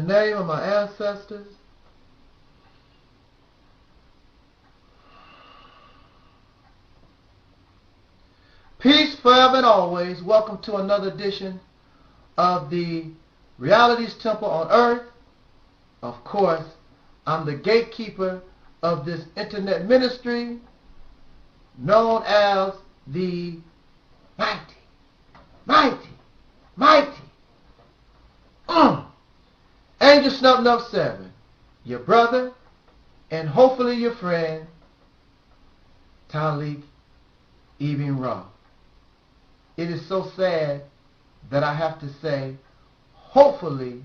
name of my ancestors, peace forever and always. Welcome to another edition of the Reality's Temple on Earth. Of course, I'm the gatekeeper of this internet ministry known as the mighty Angel Snub 7, your brother and hopefully your friend, Taalik Ibn'rad. It is so sad that I have to say, hopefully,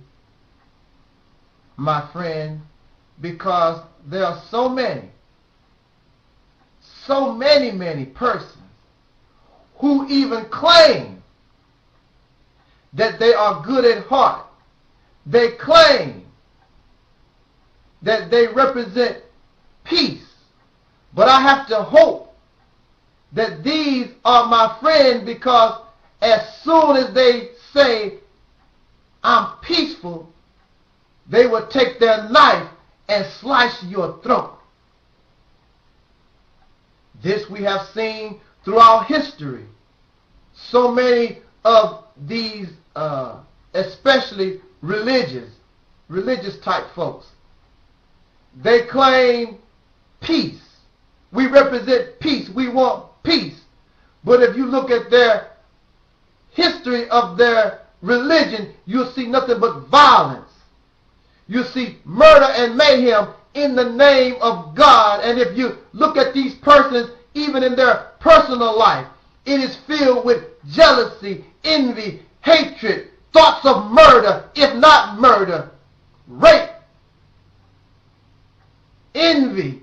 my friend, because there are so many persons who even claim that they are good at heart. They claim that they represent peace. But I have to hope that these are my friends, because as soon as they say, I'm peaceful, they will take their knife and slice your throat. This we have seen throughout history. So many of these, especially religious type folks, they claim peace. We represent peace. We want peace. But if you look at their history of their religion, you'll see nothing but violence. You see murder and mayhem in the name of God. And if you look at these persons, even in their personal life, it is filled with jealousy, envy, hatred, thoughts of murder, if not murder, rape, envy,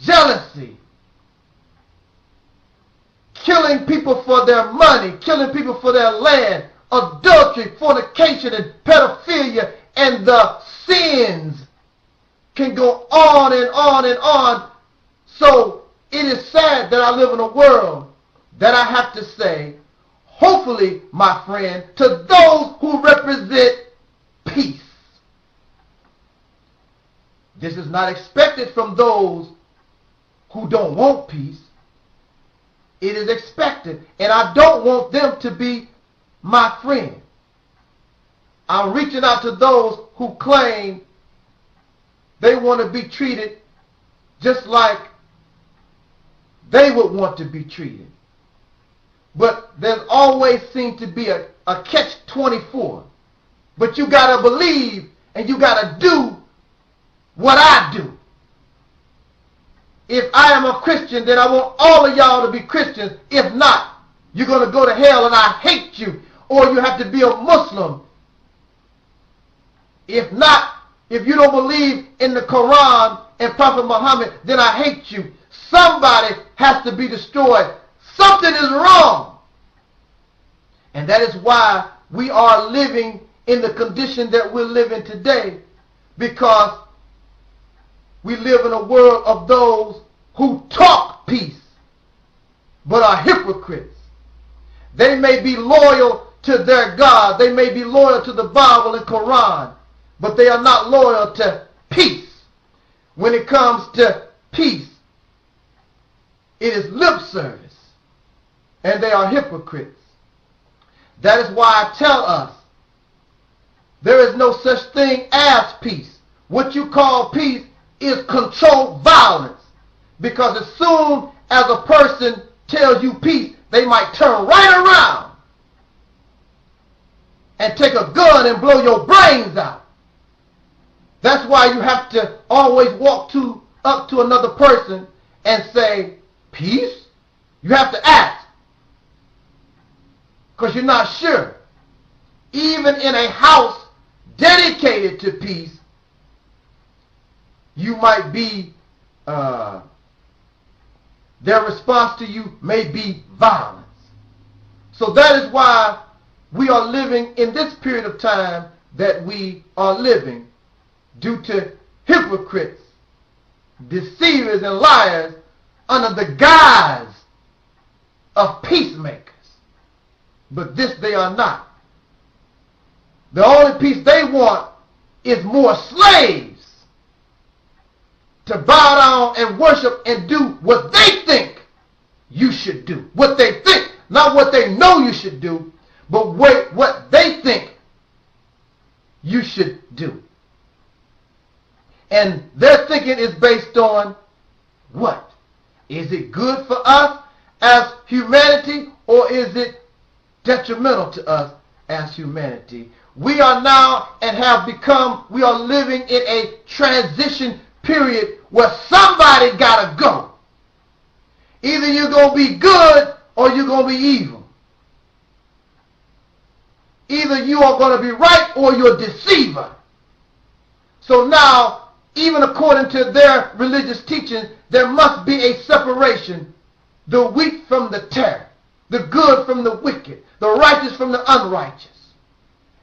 jealousy, killing people for their money, killing people for their land, adultery, fornication, and pedophilia, and the sins can go on and on and on. So it is sad that I live in a world that I have to say, hopefully, my friend, to those who represent peace. This is not expected from those who don't want peace. It is expected, and I don't want them to be my friend. I'm reaching out to those who claim they want to be treated just like they would want to be treated. But there's always seemed to be a catch-24. But you got to believe and you got to do what I do. If I am a Christian, then I want all of y'all to be Christians. If not, you're going to go to hell and I hate you. Or you have to be a Muslim. If not, if you don't believe in the Quran and Prophet Muhammad, then I hate you. Somebody has to be destroyed. Something is wrong. And that is why we are living in the condition that we're living today, because we live in a world of those who talk peace but are hypocrites. They may be loyal to their God. They may be loyal to the Bible and Quran, but they are not loyal to peace. When it comes to peace, it is lip service. And they are hypocrites. That is why I tell us, there is no such thing as peace. What you call peace is controlled violence. Because as soon as a person tells you peace, they might turn right around and take a gun and blow your brains out. That's why you have to always walk up to another person and say, peace? You have to ask. Because you're not sure. Even in a house dedicated to peace, you might be, their response to you may be violence. So that is why we are living in this period of time that we are living, due to hypocrites, deceivers, and liars under the guise of peacemakers. But this they are not. The only peace they want is more slaves to bow down and worship and do what they think you should do. What they think, not what they know you should do, but what they think you should do. And their thinking is based on what? Is it good for us as humanity, or is it detrimental to us as humanity? We are now and have become, we are living in a transition period where somebody gotta go. Either you're going to be good or you're going to be evil. Either you are going to be right or you're a deceiver. So now, even according to their religious teaching, there must be a separation. The wheat from the tare, the good from the wicked, the righteous from the unrighteous.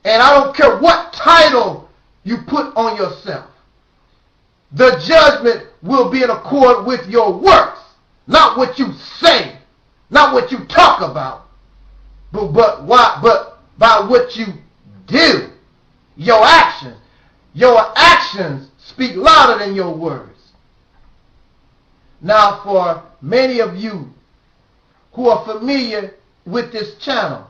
And I don't care what title you put on yourself. The judgment will be in accord with your works, not what you say, not what you talk about, but by what you do. Your actions. Your actions speak louder than your words. Now, for many of you who are familiar with this channel,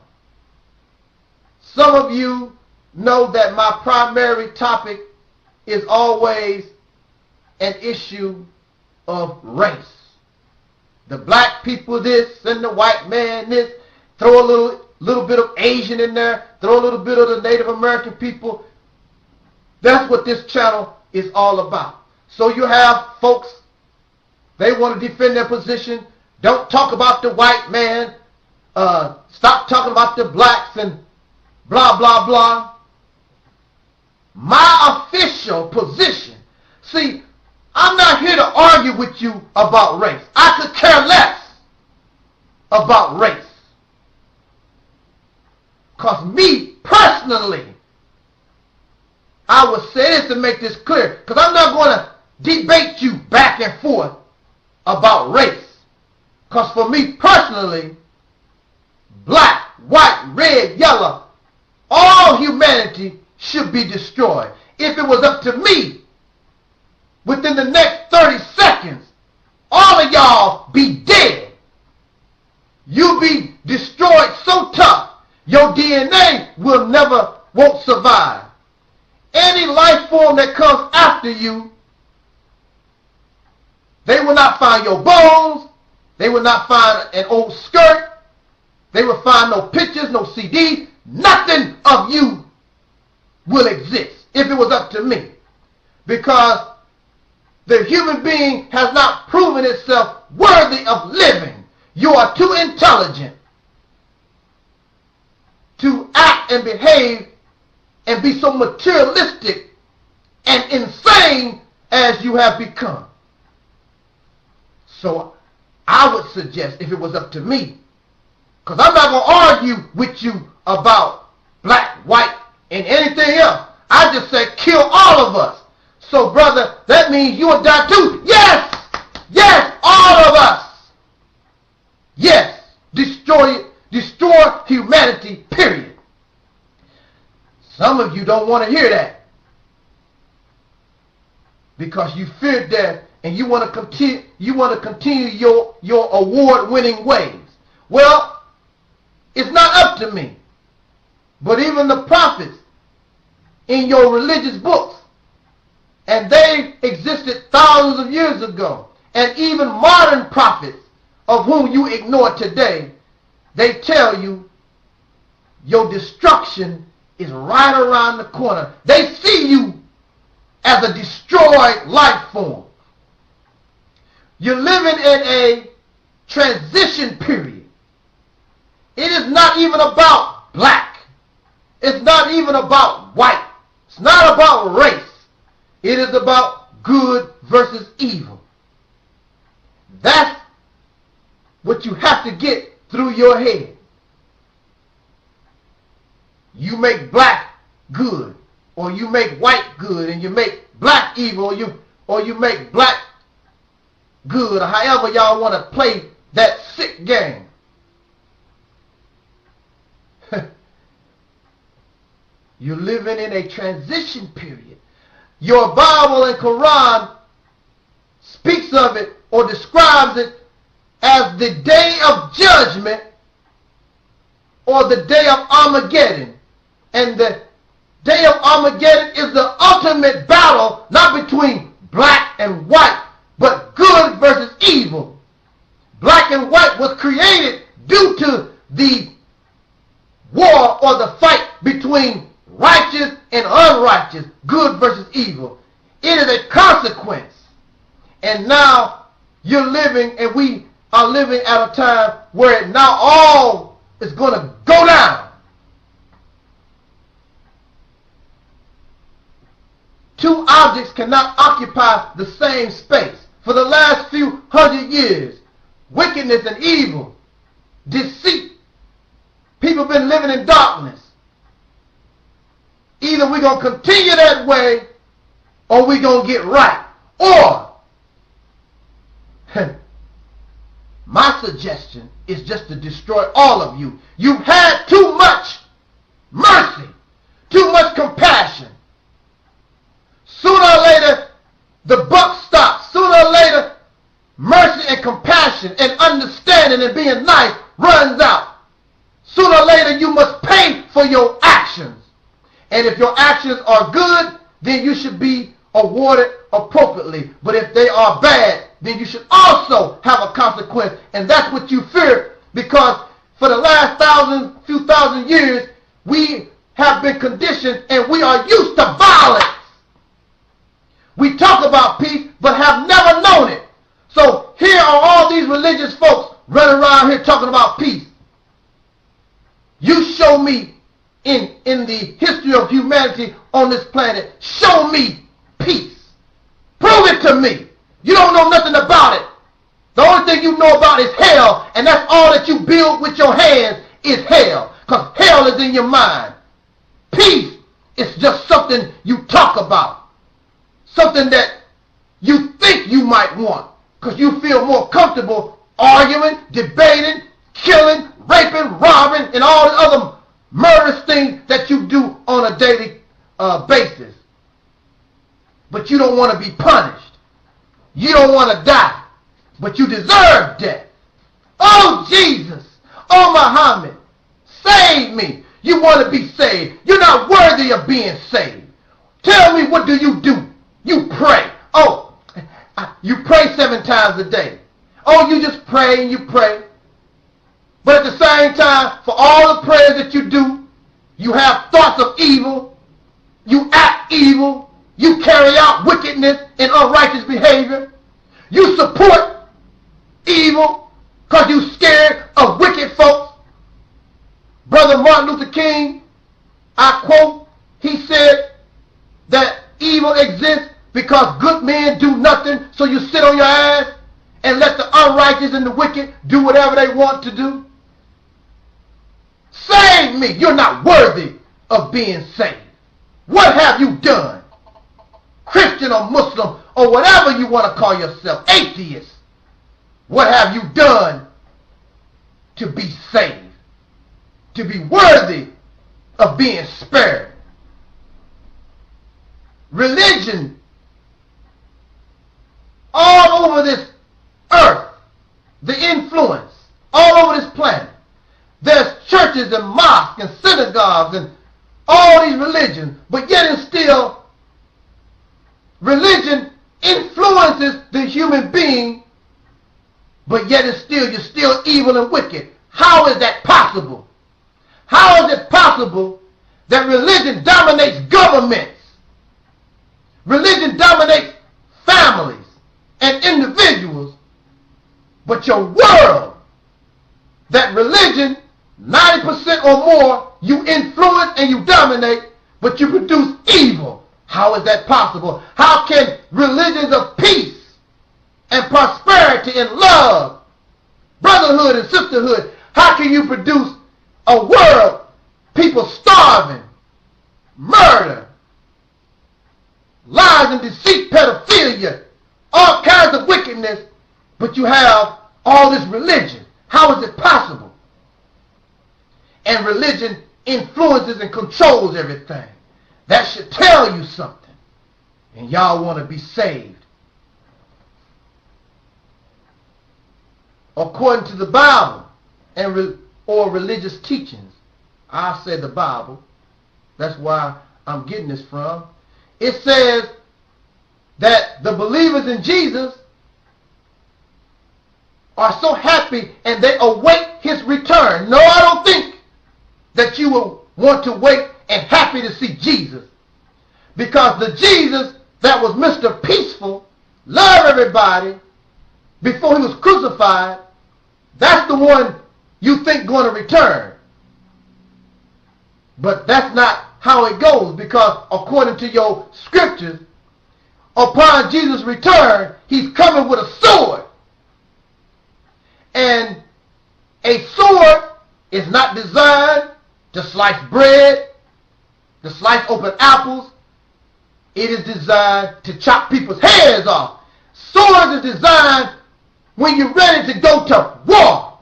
some of you know that my primary topic is always an issue of race. The black people this and the white man this. Throw a little bit of Asian in there. Throw a little bit of the Native American people. That's what this channel is all about. So you have folks, they want to defend their position. Don't talk about the white man. Stop talking about the blacks and blah, blah, blah. My official position. See, I'm not here to argue with you about race. I could care less about race. Because me personally, I would say this to make this clear, because I'm not going to debate you back and forth about race. Because for me personally, black, white, red, yellow, all humanity should be destroyed. If it was up to me, within the next 30 seconds, all of y'all be dead. You'll be destroyed so tough, your DNA won't survive. Any life form that comes after you, they will not find your bones. They will not find an old skirt. They will find no pictures, no CDs. Nothing of you will exist if it was up to me. Because the human being has not proven itself worthy of living. You are too intelligent to act and behave and be so materialistic and insane as you have become. So I would suggest, if it was up to me, because I'm not going to argue with you about black, white, and anything else. I just said kill all of us. So brother, that means you will die too. Yes! Yes, all of us. Yes, destroy humanity, period. Some of you don't want to hear that because you fear death and you want to continue your award-winning ways. Well, it's not up to me. But even the prophets in your religious books, and they existed thousands of years ago, and even modern prophets of whom you ignore today, they tell you your destruction is right around the corner. They see you as a destroyed life form. You're living in a transition period. It is not even about black. It's not even about white. It's not about race. It is about good versus evil. That's what you have to get through your head. You make black good, or you make white good, and you make black evil, or you make black good, or however y'all want to play that sick game. You're living in a transition period. Your Bible and Quran speaks of it or describes it as the day of judgment or the day of Armageddon. And the day of Armageddon is the ultimate battle, not between black and white, but good versus evil. Black and white was created due to the war or the fight between righteous and unrighteous, good versus evil. It is a consequence. And now you're living, and we are living at a time where now all is going to go down. Two objects cannot occupy the same space. For the last few hundred years, wickedness and evil, deceit, people have been living in darkness. Either we're going to continue that way or we're going to get right. Or, my suggestion is just to destroy all of you. You've had too much mercy, too much compassion. Sooner or later, the buck stops. Sooner or later, mercy and compassion and understanding and being nice runs out. Sooner or later, you must pay for your actions. And if your actions are good, then you should be awarded appropriately. But if they are bad, then you should also have a consequence. And that's what you fear, because for the last few thousand years, we have been conditioned and we are used to violence. We talk about peace, but have never known it. So here are all these religious folks running around here talking about peace. You show me in the history of humanity on this planet, show me peace. Prove it to me. You don't know nothing about it. The only thing you know about is hell, and that's all that you build with your hands is hell, because hell is in your mind. Peace is just something you talk about, something that you think you might want, because you feel more comfortable arguing, debating, killing, raping, robbing, and all the other murderous things that you do on a daily basis. But you don't want to be punished. You don't want to die, but you deserve death. Oh, Jesus. Oh, Muhammad. Save me. You want to be saved. You're not worthy of being saved. Tell me, what do? You pray. Oh, you pray 7 times a day. Oh, you just pray and you pray. But at the same time, for all the prayers that you do, you have thoughts of evil, you act evil, you carry out wickedness and unrighteous behavior, you support evil because you're scared of wicked folks. Brother Martin Luther King, I quote, he said that evil exists because good men do nothing, so you sit on your ass and let the unrighteous and the wicked do whatever they want to do. Save me. You're not worthy of being saved. What have you done? Christian or Muslim or whatever you want to call yourself, atheist. What have you done to be saved? To be worthy of being spared? Religion all over this earth, the influence all over this planet. There's churches and mosques and synagogues and all these religions, but yet and still, religion influences the human being, but yet and still, you're still evil and wicked. How is that possible? How is it possible that religion dominates governments? Religion dominates families and individuals, but your world, that religion, 90% or more, you influence and you dominate, but you produce evil. How is that possible? How can religions of peace and prosperity and love, brotherhood and sisterhood, how can you produce a world, people starving, murder, lies and deceit, pedophilia, all kinds of wickedness, but you have all this religion? How is it possible? And religion influences and controls everything. That should tell you something. And y'all want to be saved. According to the Bible or religious teachings, I said the Bible. That's why I'm getting this from. It says that the believers in Jesus are so happy and they await his return. No, I don't think that you will want to wait and happy to see Jesus. Because the Jesus that was Mr. Peaceful, loved everybody before he was crucified, that's the one you think going to return. But that's not how it goes, because according to your scriptures, upon Jesus' return, he's coming with a sword. And a sword is not designed to slice bread, to slice open apples. It is designed to chop people's heads off. Swords is designed when you're ready to go to war.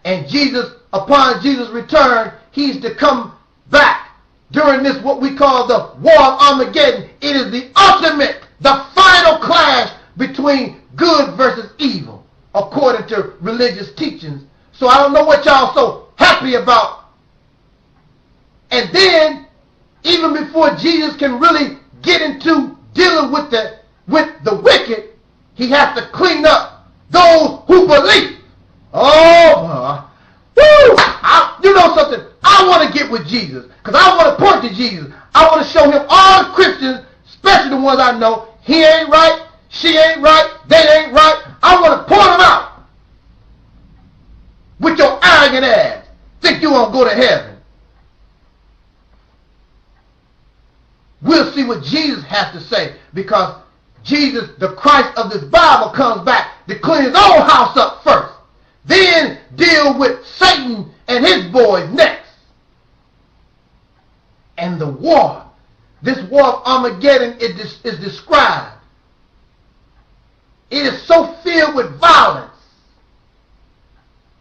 And Jesus, upon Jesus' return, he's to come back during this, what we call the War of Armageddon. It is the ultimate, the final clash between good versus evil, according to religious teachings. So I don't know what y'all so happy about. And then, even before Jesus can really get into dealing with the wicked, he has to clean up those who believe. Oh, you know something? I want to get with Jesus, because I want to point to Jesus. I want to show him all the Christians, especially the ones I know, he ain't right, she ain't right, they ain't right. I want to point them out with your arrogant ass. Think you won't go to heaven. We'll see what Jesus has to say, because Jesus, the Christ of this Bible, comes back to clean his own house up first. Then deal with Satan and his boys next. And the war, this war of Armageddon is described. It is so filled with violence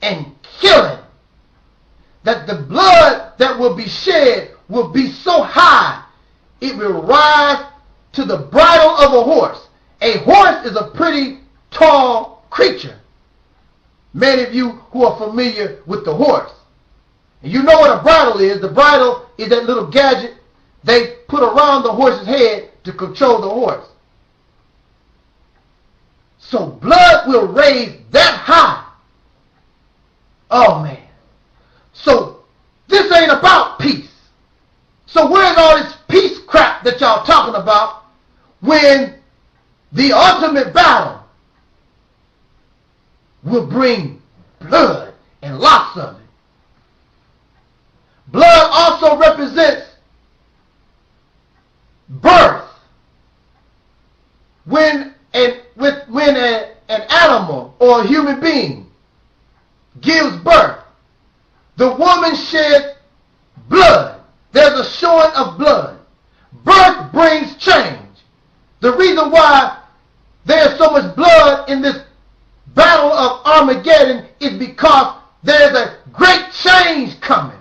and killing that the blood that will be shed will be so high it will rise to the bridle of a horse. A horse is a pretty tall creature. Many of you who are familiar with the horse, and you know what a bridle is. The bridle is that little gadget they put around the horse's head to control the horse. So blood will raise that high. Oh man. So this ain't about peace. So where's all this peace crap that y'all talking about when the ultimate battle will bring blood and lots of it? Blood also represents birth. When an animal or a human being gives birth, the woman sheds blood. There's a showing of blood. Birth brings change. The reason why there's so much blood in this battle of Armageddon is because there's a great change coming.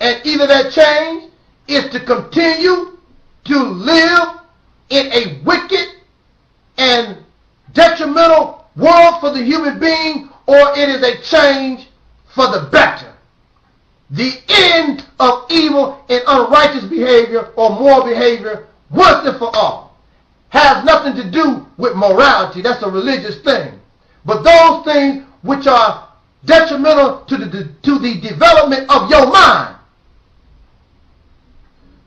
And either that change is to continue to live in a wicked and detrimental world for the human being, or it is a change for the better. The end of evil and unrighteous behavior or moral behavior once and for all has nothing to do with morality. That's a religious thing. But those things which are detrimental to the development of your mind,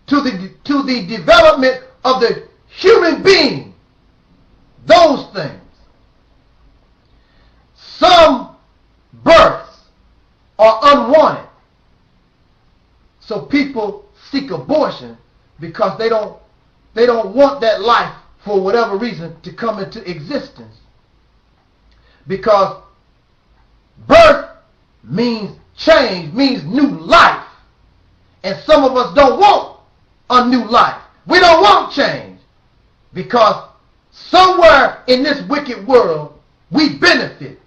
to the development of the human being, those things. Some births are unwanted. So people seek abortion because they don't want that life for whatever reason to come into existence. Because birth means change, means new life. And some of us don't want a new life. We don't want change. Because somewhere in this wicked world, we benefit.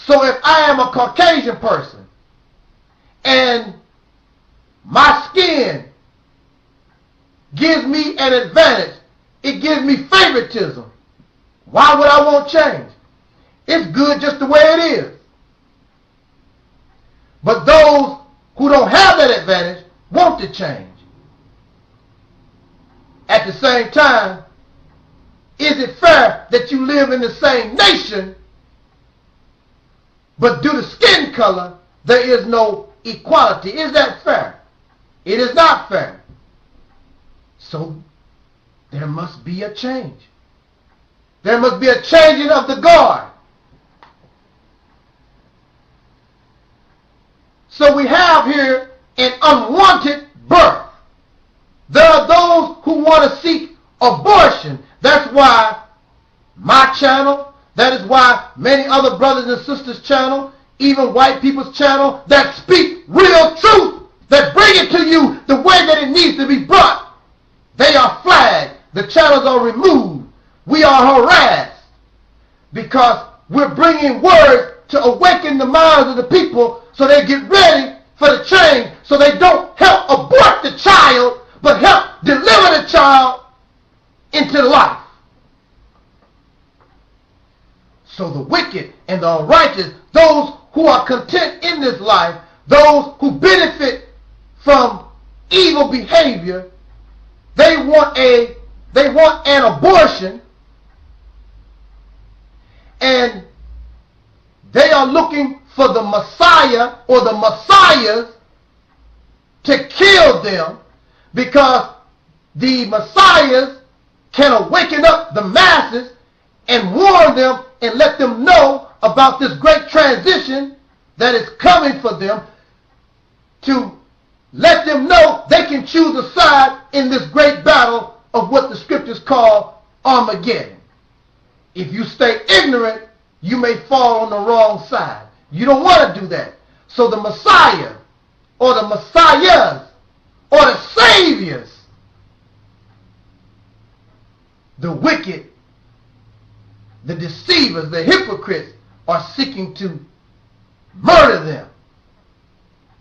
So if I am a Caucasian person and my skin gives me an advantage, it gives me favoritism, why would I want change? It's good just the way it is. But those who don't have that advantage want to change. At the same time, is it fair that you live in the same nation, but due to skin color, there is no equality? Is that fair? It is not fair. So there must be a change. There must be a changing of the guard. So we have here an unwanted birth. There are those who want to seek abortion. That's why my channel, that is why many other brothers and sisters' channel, even white people's channel, that speak real truth, that bring it to you the way that it needs to be brought, they are flagged. The channels are removed. We are harassed because we're bringing words to awaken the minds of the people so they get ready for the change, so they don't help abort the child, but help deliver the child into life. So the wicked and the unrighteous, those who are content in this life, those who benefit from evil behavior, they want an abortion, and they are looking for the Messiah or the Messiahs to kill them, because the Messiahs can awaken up the masses and warn them and let them know about this great transition that is coming for them, to let them know they can choose a side in this great battle of what the scriptures call Armageddon. If you stay ignorant, you may fall on the wrong side. You don't want to do that. So the Messiah or the Messiahs or the Saviors, the wicked, the deceivers, the hypocrites, are seeking to murder them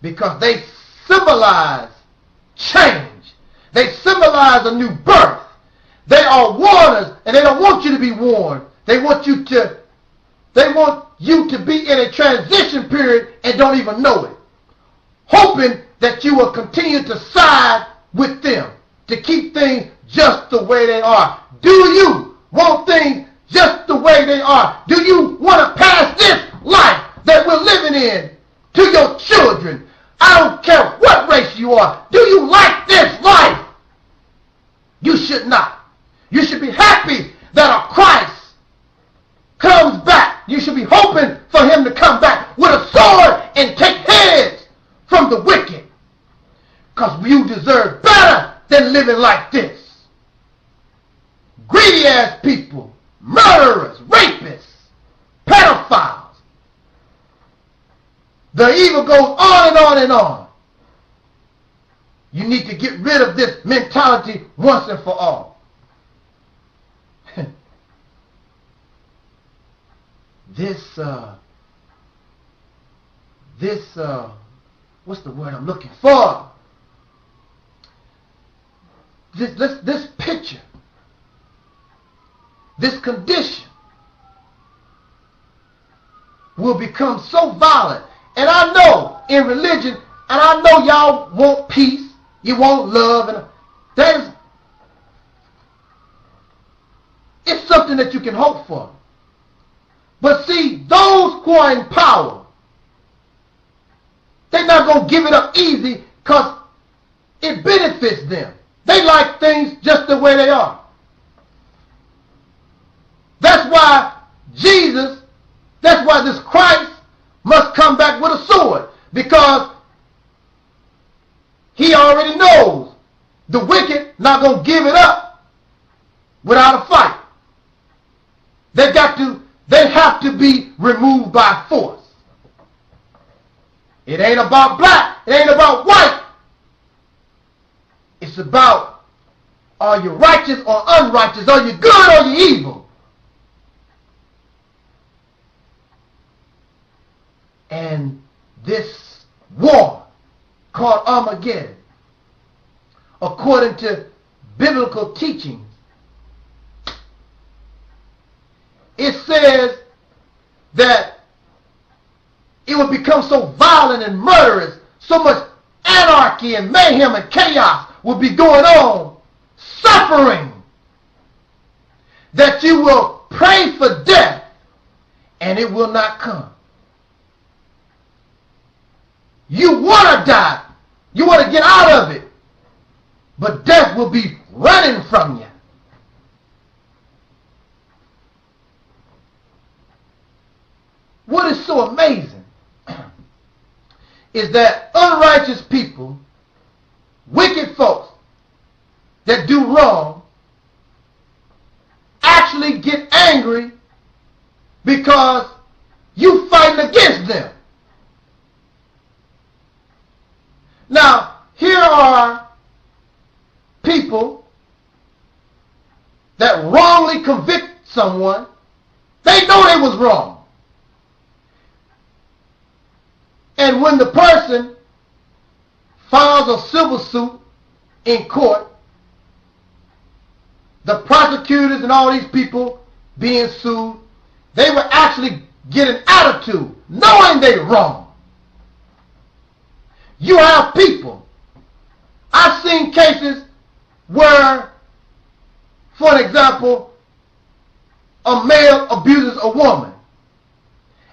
because they symbolize change. They symbolize a new birth. They are warners, and they don't want you to be warned. They want you to be in a transition period and don't even know it, hoping that you will continue to side with them to keep things just the way they are. Do you want things just the way they are? Do you want to pass this life that we're living in to your children? I don't care what race you are. Do you like this life? You should not. You should be happy that a Christ comes back. You should be hoping for him to come back with a sword and take heads from the wicked, because you deserve better than living like this. Greedy ass people, murderers, rapists, pedophiles. The evil goes on and on and on. You need to get rid of this mentality once and for all. What's the word I'm looking for? This picture, this condition will become so violent. And I know in religion, and I know y'all want peace, you want love, and it's something that you can hope for. But see, those who are in power, they're not going to give it up easy because it benefits them. They like things just the way they are. That's why this Christ must come back with a sword, because he already knows the wicked not going to give it up without a fight. They have to be removed by force. It ain't about black. It ain't about white. It's about, are you righteous or unrighteous? Are you good or are you evil? this war called Armageddon, according to biblical teachings, it says that it would become so violent and murderous, so much anarchy and mayhem and chaos will be going on, suffering, that you will pray for death and it will not come. You want to die. You want to get out of it. But death will be running from you. What is so amazing is that unrighteous people, wicked folks that do wrong, actually get angry because you fighting against them. Now, here are people that wrongly convict someone. They know they was wrong. And when the person files a civil suit in court, the prosecutors and all these people being sued, they would actually get an attitude, knowing they're wrong. You have people. I've seen cases where, for an example, a male abuses a woman,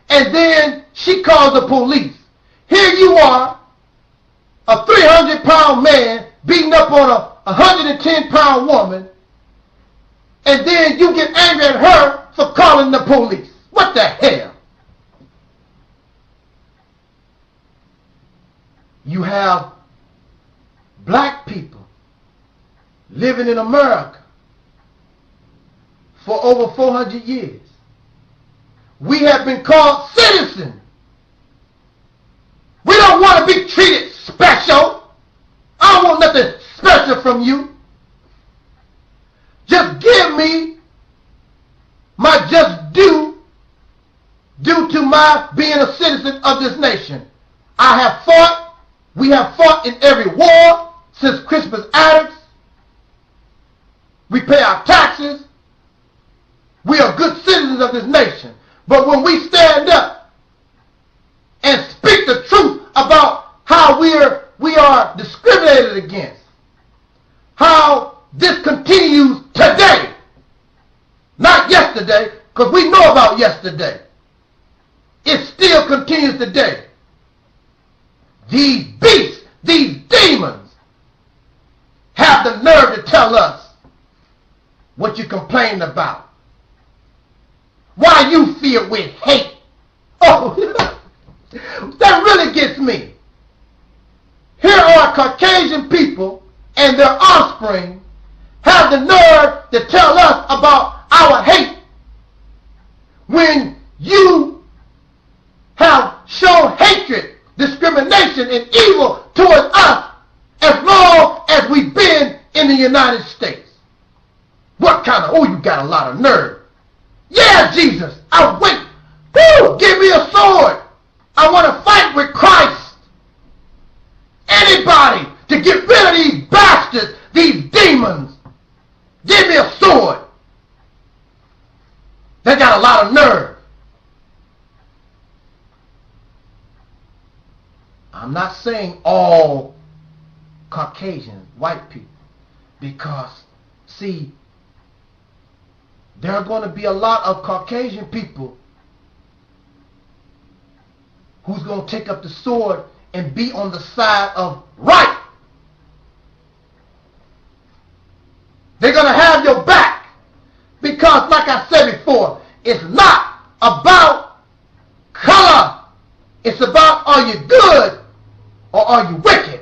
and then she calls the police. Here you are, a 300-pound man beating up on a 110-pound woman, and then you get angry at her for calling the police. What the hell? You have black people living in America for over 400 years. We have been called citizens. We don't want to be treated special. I don't want nothing special from you. Just give me my just due to my being a citizen of this nation. We have fought in every war since Crispus Attucks. We pay our taxes. We are good citizens of this nation. But when we stand up and speak the truth about how we are discriminated against, how this continues today, not yesterday, because we know about yesterday. It still continues today. These beasts, these demons, have the nerve to tell us what you complain about. Why you filled with hate. Oh, that really gets me. Here are Caucasian people and their offspring have the nerve to tell us about our hate when you have shown hatred, discrimination, and evil towards us as long as we've been in the United States. What kind of, oh, you got a lot of nerve. Yeah, Jesus, I'll wait. Woo, give me a sword. I want to fight with Christ. Anybody to get rid of these bastards, these demons. Give me a sword. They got a lot of nerve. I'm not saying all Caucasians, white people, because, see, there are going to be a lot of Caucasian people who's going to take up the sword and be on the side of right. They're going to have your back because, like I said before, it's not about color. It's about, are you good or are you wicked?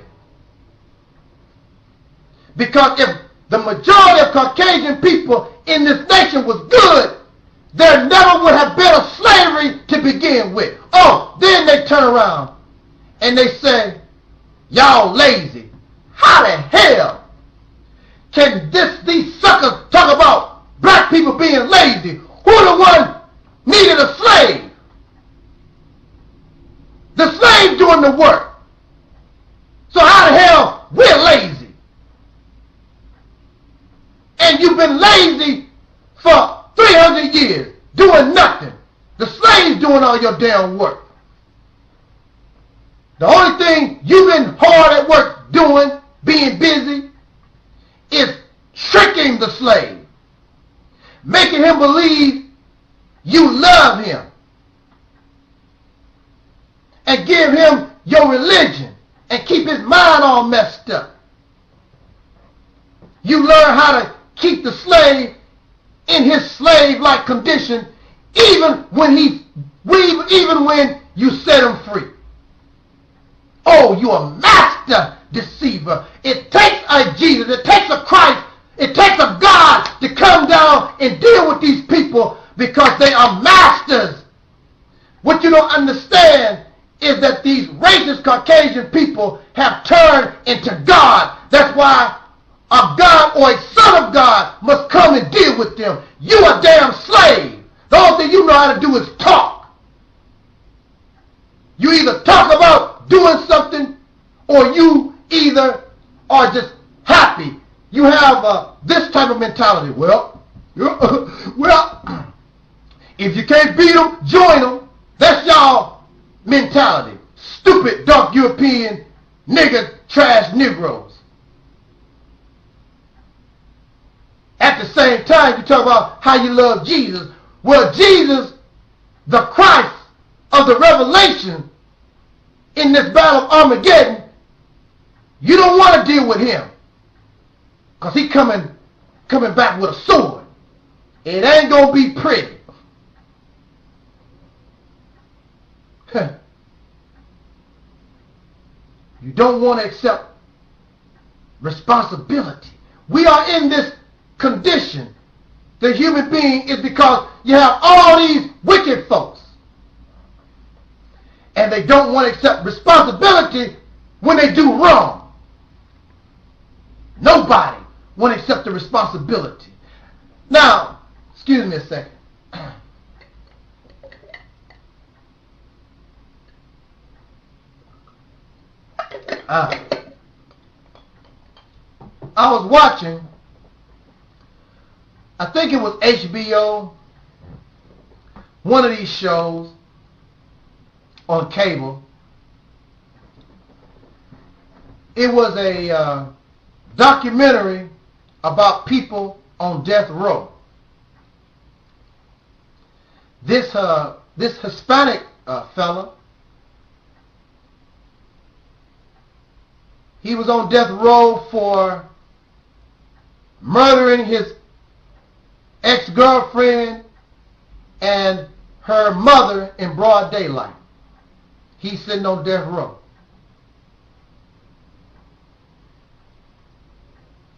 Because if the majority of Caucasian people in this nation was good, there never would have been a slavery to begin with. Oh, then they turn around and they say, y'all lazy. How the hell can these suckers talk about black people being lazy? Who the one needed a slave? The slave do to work. So how the hell we're lazy? And you've been lazy for 300 years, doing nothing. The slaves doing all your damn work. The only thing you've been hard at work doing, being busy, is tricking the slave, making him believe you love him, and give him your religion and keep his mind all messed up. You learn how to keep the slave in his slave-like condition even when you set him free. Oh, you're a master deceiver. It takes a Jesus, it takes a Christ, it takes a God to come down and deal with these people because they are masters. What you don't understand is that these racist Caucasian people have turned into God. That's why a God or a son of God must come and deal with them. You a damn slave. The only thing you know how to do is talk. You either talk about doing something or you either are just happy. You have this type of mentality. Well, if you can't beat them, join them. That's y'all mentality. Stupid, dark European, nigger, trash Negroes. At the same time, you talk about how you love Jesus. Well, Jesus, the Christ of the Revelation in this battle of Armageddon, you don't want to deal with him because he coming back with a sword. It ain't going to be pretty. You don't want to accept responsibility. We are in this condition. The human being is because you have all these wicked folks. And they don't want to accept responsibility when they do wrong. Nobody want to accept the responsibility. Now, excuse me a second. I was watching, I think it was HBO, one of these shows on cable. It was a documentary about people on death row. This Hispanic fella, he was on death row for murdering his ex-girlfriend and her mother in broad daylight. He's sitting on death row.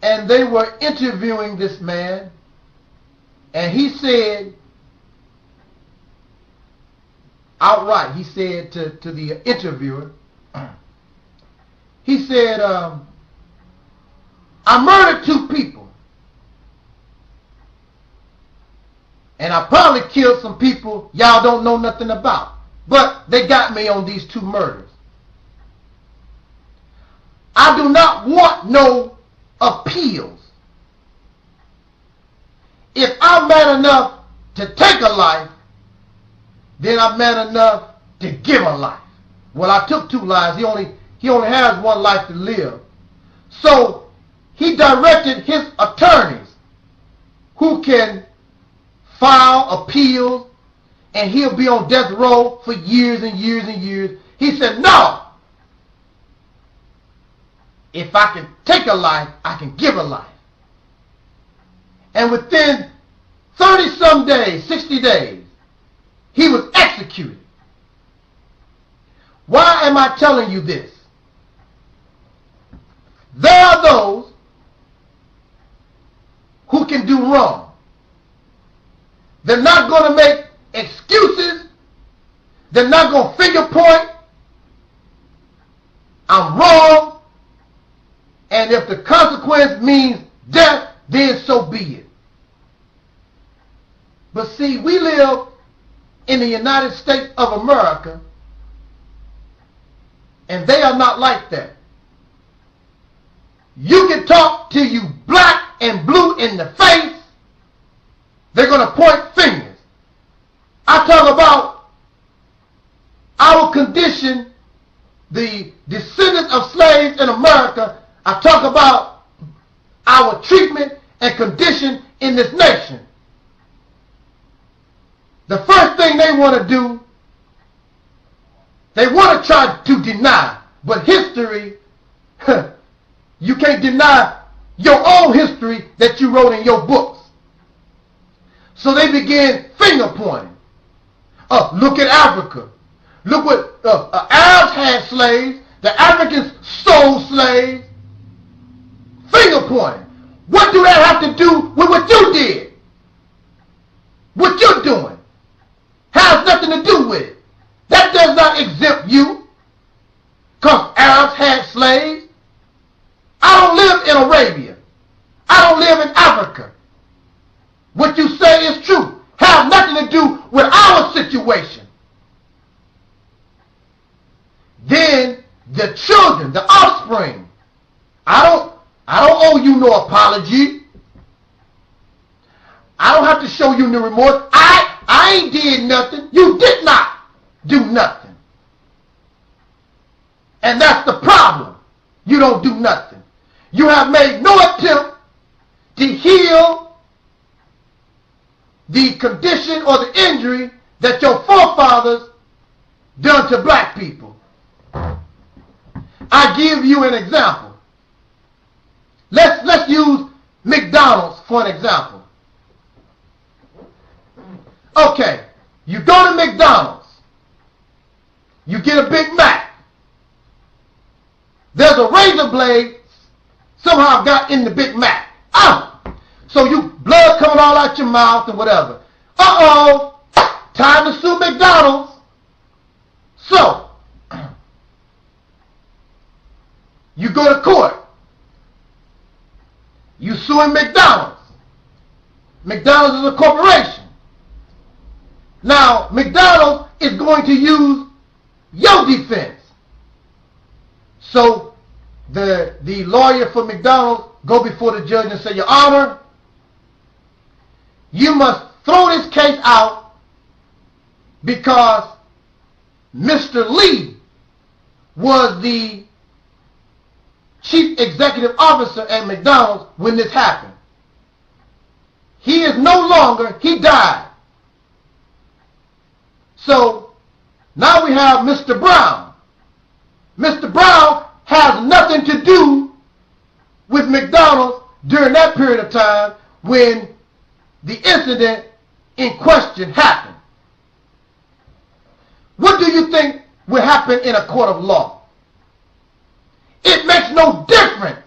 And they were interviewing this man, and he said outright, he said to the interviewer, he said, I murdered 2 people. And I probably killed some people y'all don't know nothing about. But they got me on these 2 murders. I do not want no appeals. If I'm man enough to take a life, then I'm man enough to give a life. Well, I took 2 lives. He only has 1 life to live. So he directed his attorneys who can file appeals, and he'll be on death row for years and years and years. He said, no. If I can take a life, I can give a life. And within 30-some days, 60 days, he was executed. Why am I telling you this? There are those who can do wrong. They're not going to make excuses. They're not going to finger point. I'm wrong. And if the consequence means death, then so be it. But see, we live in the United States of America, And they are not like that. You can talk till you black and blue in the face. They're going to point fingers. I talk about our condition, the descendants of slaves in America. I talk about our treatment and condition in this nation. The first thing they want to do, they want to try to deny. But history, you can't deny your own history that you wrote in your books. So they began finger pointing. Look at Africa. Look what Arabs had slaves. The Africans sold slaves. Finger pointing. What do that have to do with what you did? What you're doing has nothing to do with it. That does not exempt you. Because Arabs had slaves. I don't live in Arabia. I don't live in Africa. What you say is true. Has nothing to do with our situation. Then the children, the offspring. I don't owe you no apology. I don't have to show you no remorse. I ain't did nothing. You did not do nothing. And that's the problem. You don't do nothing. You have made no attempt to heal the condition or the injury that your forefathers done to black people. I give you an example. Let's use McDonald's for an example. Okay, you go to McDonald's. You get a Big Mac. There's a razor blade somehow got in the Big Mac. So you blood coming all out your mouth and whatever. Time to sue McDonald's. So you go to court. You suing McDonald's. McDonald's is a corporation. Now McDonald's is going to use your defense. So the lawyer for McDonald's go before the judge and say, Your Honor, you must throw this case out because Mr. Lee was the chief executive officer at McDonald's when this happened. He is no longer, he died. So now we have Mr. Brown. Mr. Brown has nothing to do with McDonald's during that period of time when the incident in question happened. What do you think will happen in a court of law? It makes no difference.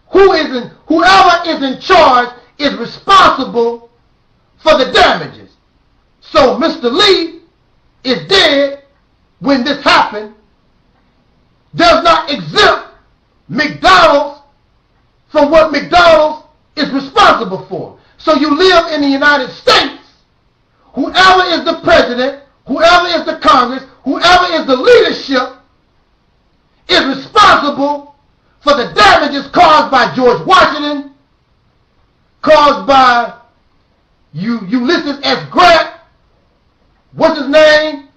Whoever is in charge is responsible for the damages. So Mr. Lee is dead when this happened, does not exempt McDonald's from what McDonald's is responsible for. So you live in the United States, whoever is the president, whoever is the Congress, whoever is the leadership is responsible for the damages caused by George Washington, caused by Ulysses S. Grant, what's his name,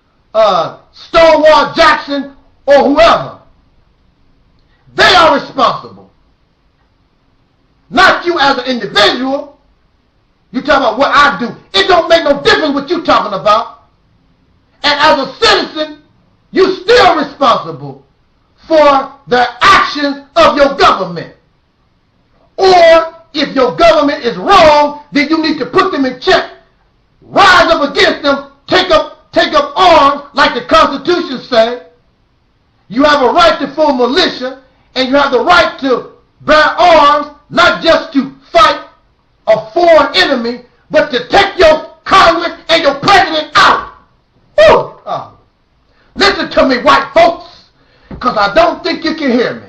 Stonewall Jackson, or whoever. They are responsible. Not you as an individual. You talking about what I do. It don't make no difference what you talking about. And as a citizen, you still responsible for the actions of your government. Or if your government is wrong, then you need to put them in check. Rise up against them, take up arms like the Constitution says. You have a right to form militia, and you have the right to bear arms, not just to fight a foreign enemy, but to take your Congress and your president out. Woo! Oh. Listen to me, white folks, because I don't think you can hear me.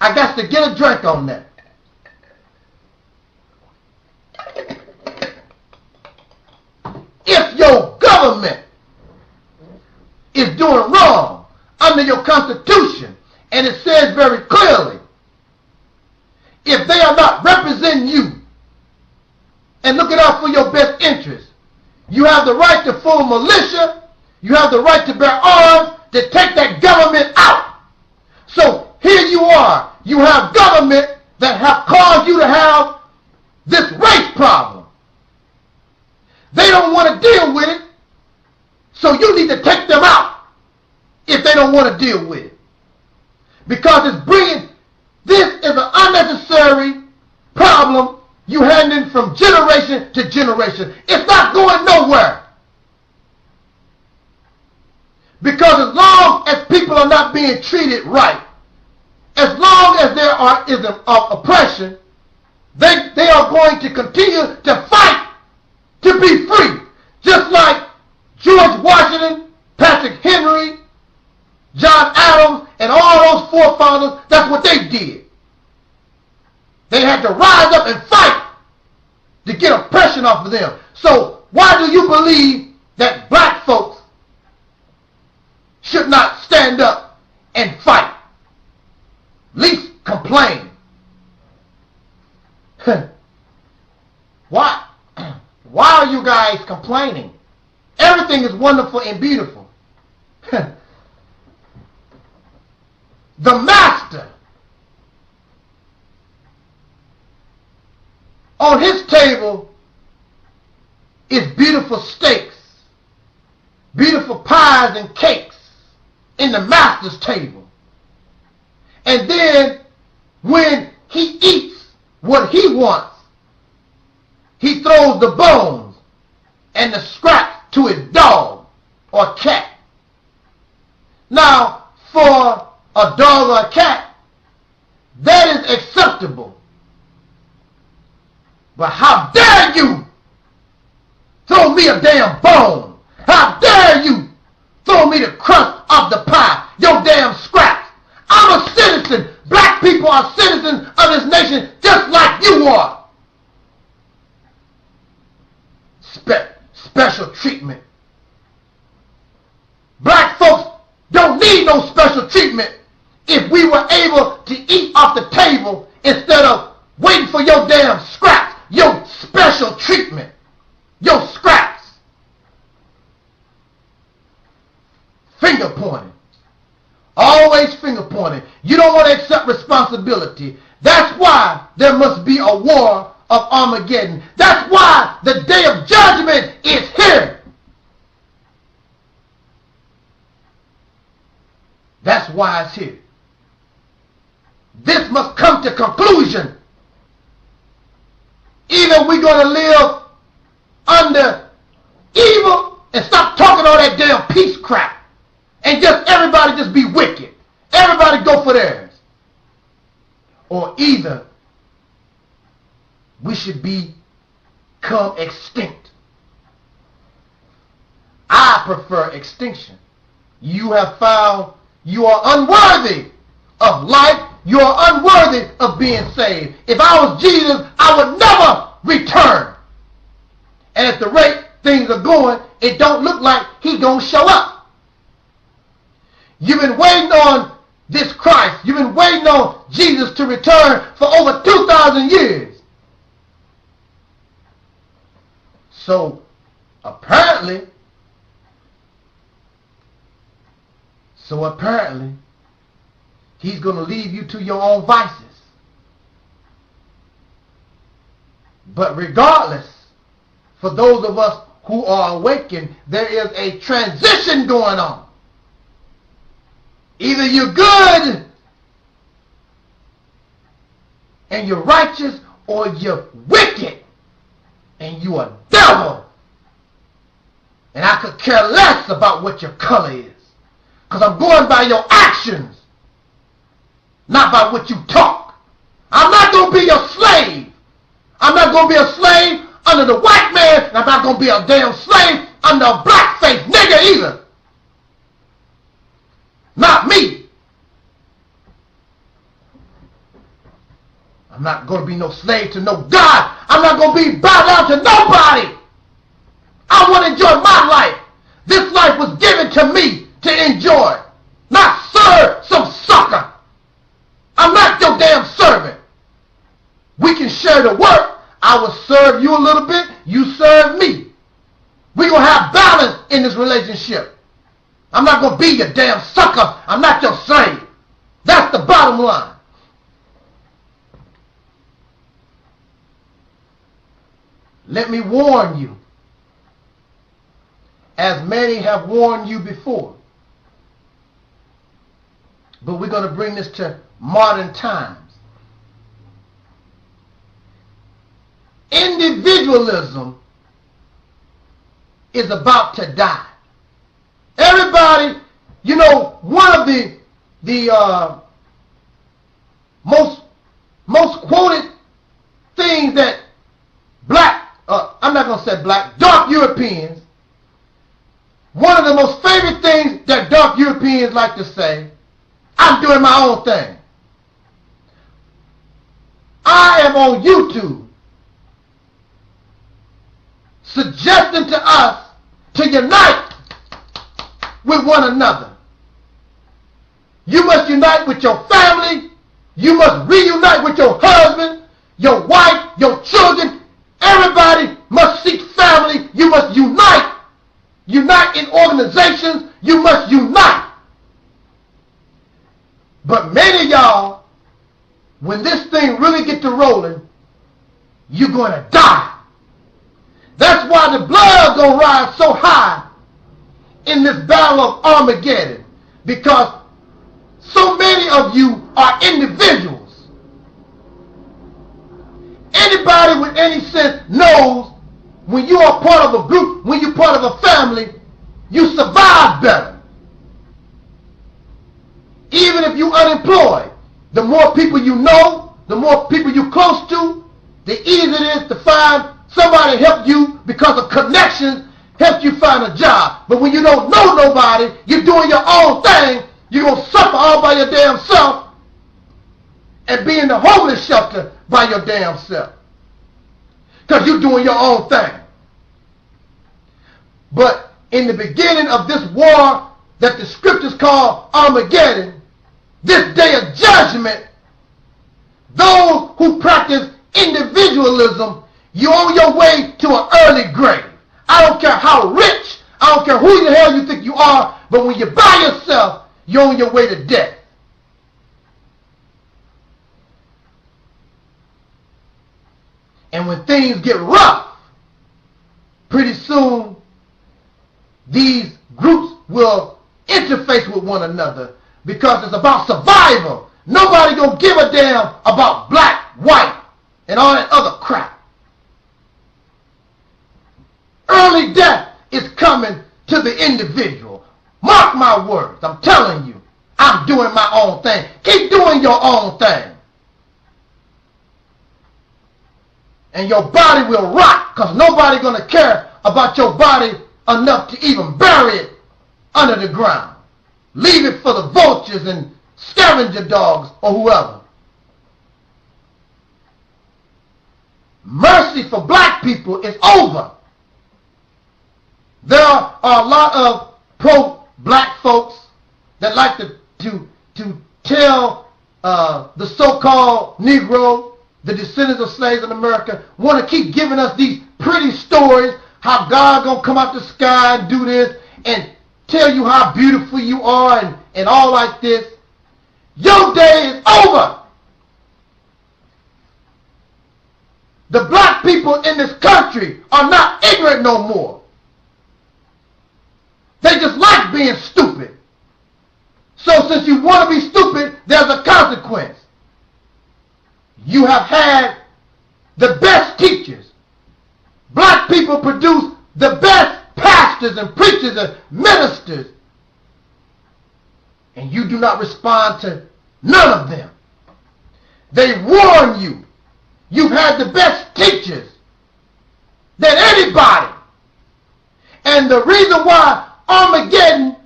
I got to get a drink on that. If your government is doing wrong under your Constitution. And it says very clearly, if they are not representing you and looking out for your best interest, you have the right to form a militia, you have the right to bear arms, to take that government out. So here you are, you have government that have caused you to have this race problem. They don't want to deal with it, so you need to take them out if they don't want to deal with it. Because it's bringing, this is an unnecessary problem you handing from generation to generation. It's not going nowhere. Because as long as people are not being treated right, as long as there is oppression, they are going to continue to fight to be free. Just like George Washington, Patrick Henry, John Adams, and all those forefathers, that's what they did. They had to rise up and fight to get oppression off of them. So why do you believe that black folks should not stand up and fight? At least complain. Why are you guys complaining? Everything is wonderful and beautiful. The master, on his table is beautiful steaks, beautiful pies and cakes in the master's table. And then when he eats what he wants, he throws the bones and the scraps to his dog or cat. Now, for a dog or a cat, that is acceptable. But how dare you throw me a damn bone? How dare you throw me the crust of the pie, your damn scraps? I'm a citizen. Black people are citizens of this nation just like you are. Special treatment. Black folks don't need no special treatment if we were able to eat off the table instead of waiting for your damn scraps, your special treatment, your scraps. Finger pointing. Always finger pointing. You don't want to accept responsibility. That's why there must be a war of Armageddon. That's why the day of judgment is here. That's why it's here. This must come to conclusion. Either we're going to live under evil and stop talking all that damn peace crap and just everybody just be wicked. Everybody go for theirs. Or either we should become extinct. I prefer extinction. You have found you are unworthy of life. You are unworthy of being saved. If I was Jesus, I would never return. And at the rate things are going, it don't look like he's going to show up. You've been waiting on this Christ. You've been waiting on Jesus to return for over 2,000 years. So, apparently, he's going to leave you to your own vices. But regardless, for those of us who are awakened, there is a transition going on. Either you're good and you're righteous, or you're wicked and you are devil. And I could care less about what your color is, because I'm going by your actions, not by what you talk. I'm not going to be your slave. I'm not going to be a slave under the white man, and I'm not going to be a damn slave under a black-faced nigger either. Not me. I'm not going to be no slave to no God. I'm not going to be bow down to nobody. I want to enjoy my life. This life was given to me to necessary to work, I will serve you a little bit, you serve me. We're going to have balance in this relationship. I'm not going to be your damn sucker. I'm not your slave. That's the bottom line. Let me warn you, as many have warned you before. But we're going to bring this to modern times. Individualism is about to die. Everybody, you know, one of the most quoted things that I'm not going to say black, dark Europeans, one of the most favorite things that dark Europeans like to say, I'm doing my own thing. I am on YouTube suggesting to us to unite with one another. You must unite with your family. You must reunite with your husband, your wife, your children. Everybody must seek family. You must unite. Unite in organizations. You must unite. But many of y'all, when this thing really gets to rolling, you're going to die. That's why the blood going to rise so high in this battle of Armageddon. Because so many of you are individuals. Anybody with any sense knows when you are part of a group, when you're part of a family, you survive better. Even if you're unemployed, the more people you know, the more people you're close to, the easier it is to find somebody help you because of connections help you find a job. But when you don't know nobody, you're doing your own thing, you're going to suffer all by your damn self and be in the homeless shelter by your damn self. Because you're doing your own thing. But in the beginning of this war that the scriptures call Armageddon, this day of judgment, those who practice individualism, you're on your way to an early grave. I don't care how rich, I don't care who the hell you think you are, but when you're by yourself, you're on your way to death. And when things get rough, pretty soon, these groups will interface with one another because it's about survival. Nobody gonna give a damn about black, white, and all that other crap. Early death is coming to the individual. Mark my words. I'm telling you, I'm doing my own thing. Keep doing your own thing. And your body will rot because nobody's going to care about your body enough to even bury it under the ground. Leave it for the vultures and scavenger dogs or whoever. Mercy for black people is over. There are a lot of pro-black folks that like to tell the so-called Negro, the descendants of slaves in America, want to keep giving us these pretty stories, how God gonna come out the sky and do this, and tell you how beautiful you are and all like this. Your day is over. The black people in this country are not ignorant no more. They just like being stupid. So since you want to be stupid, there's a consequence. You have had the best teachers. Black people produce the best pastors and preachers and ministers. And you do not respond to none of them. They warn you. You've had the best teachers than anybody. And the reason why Armageddon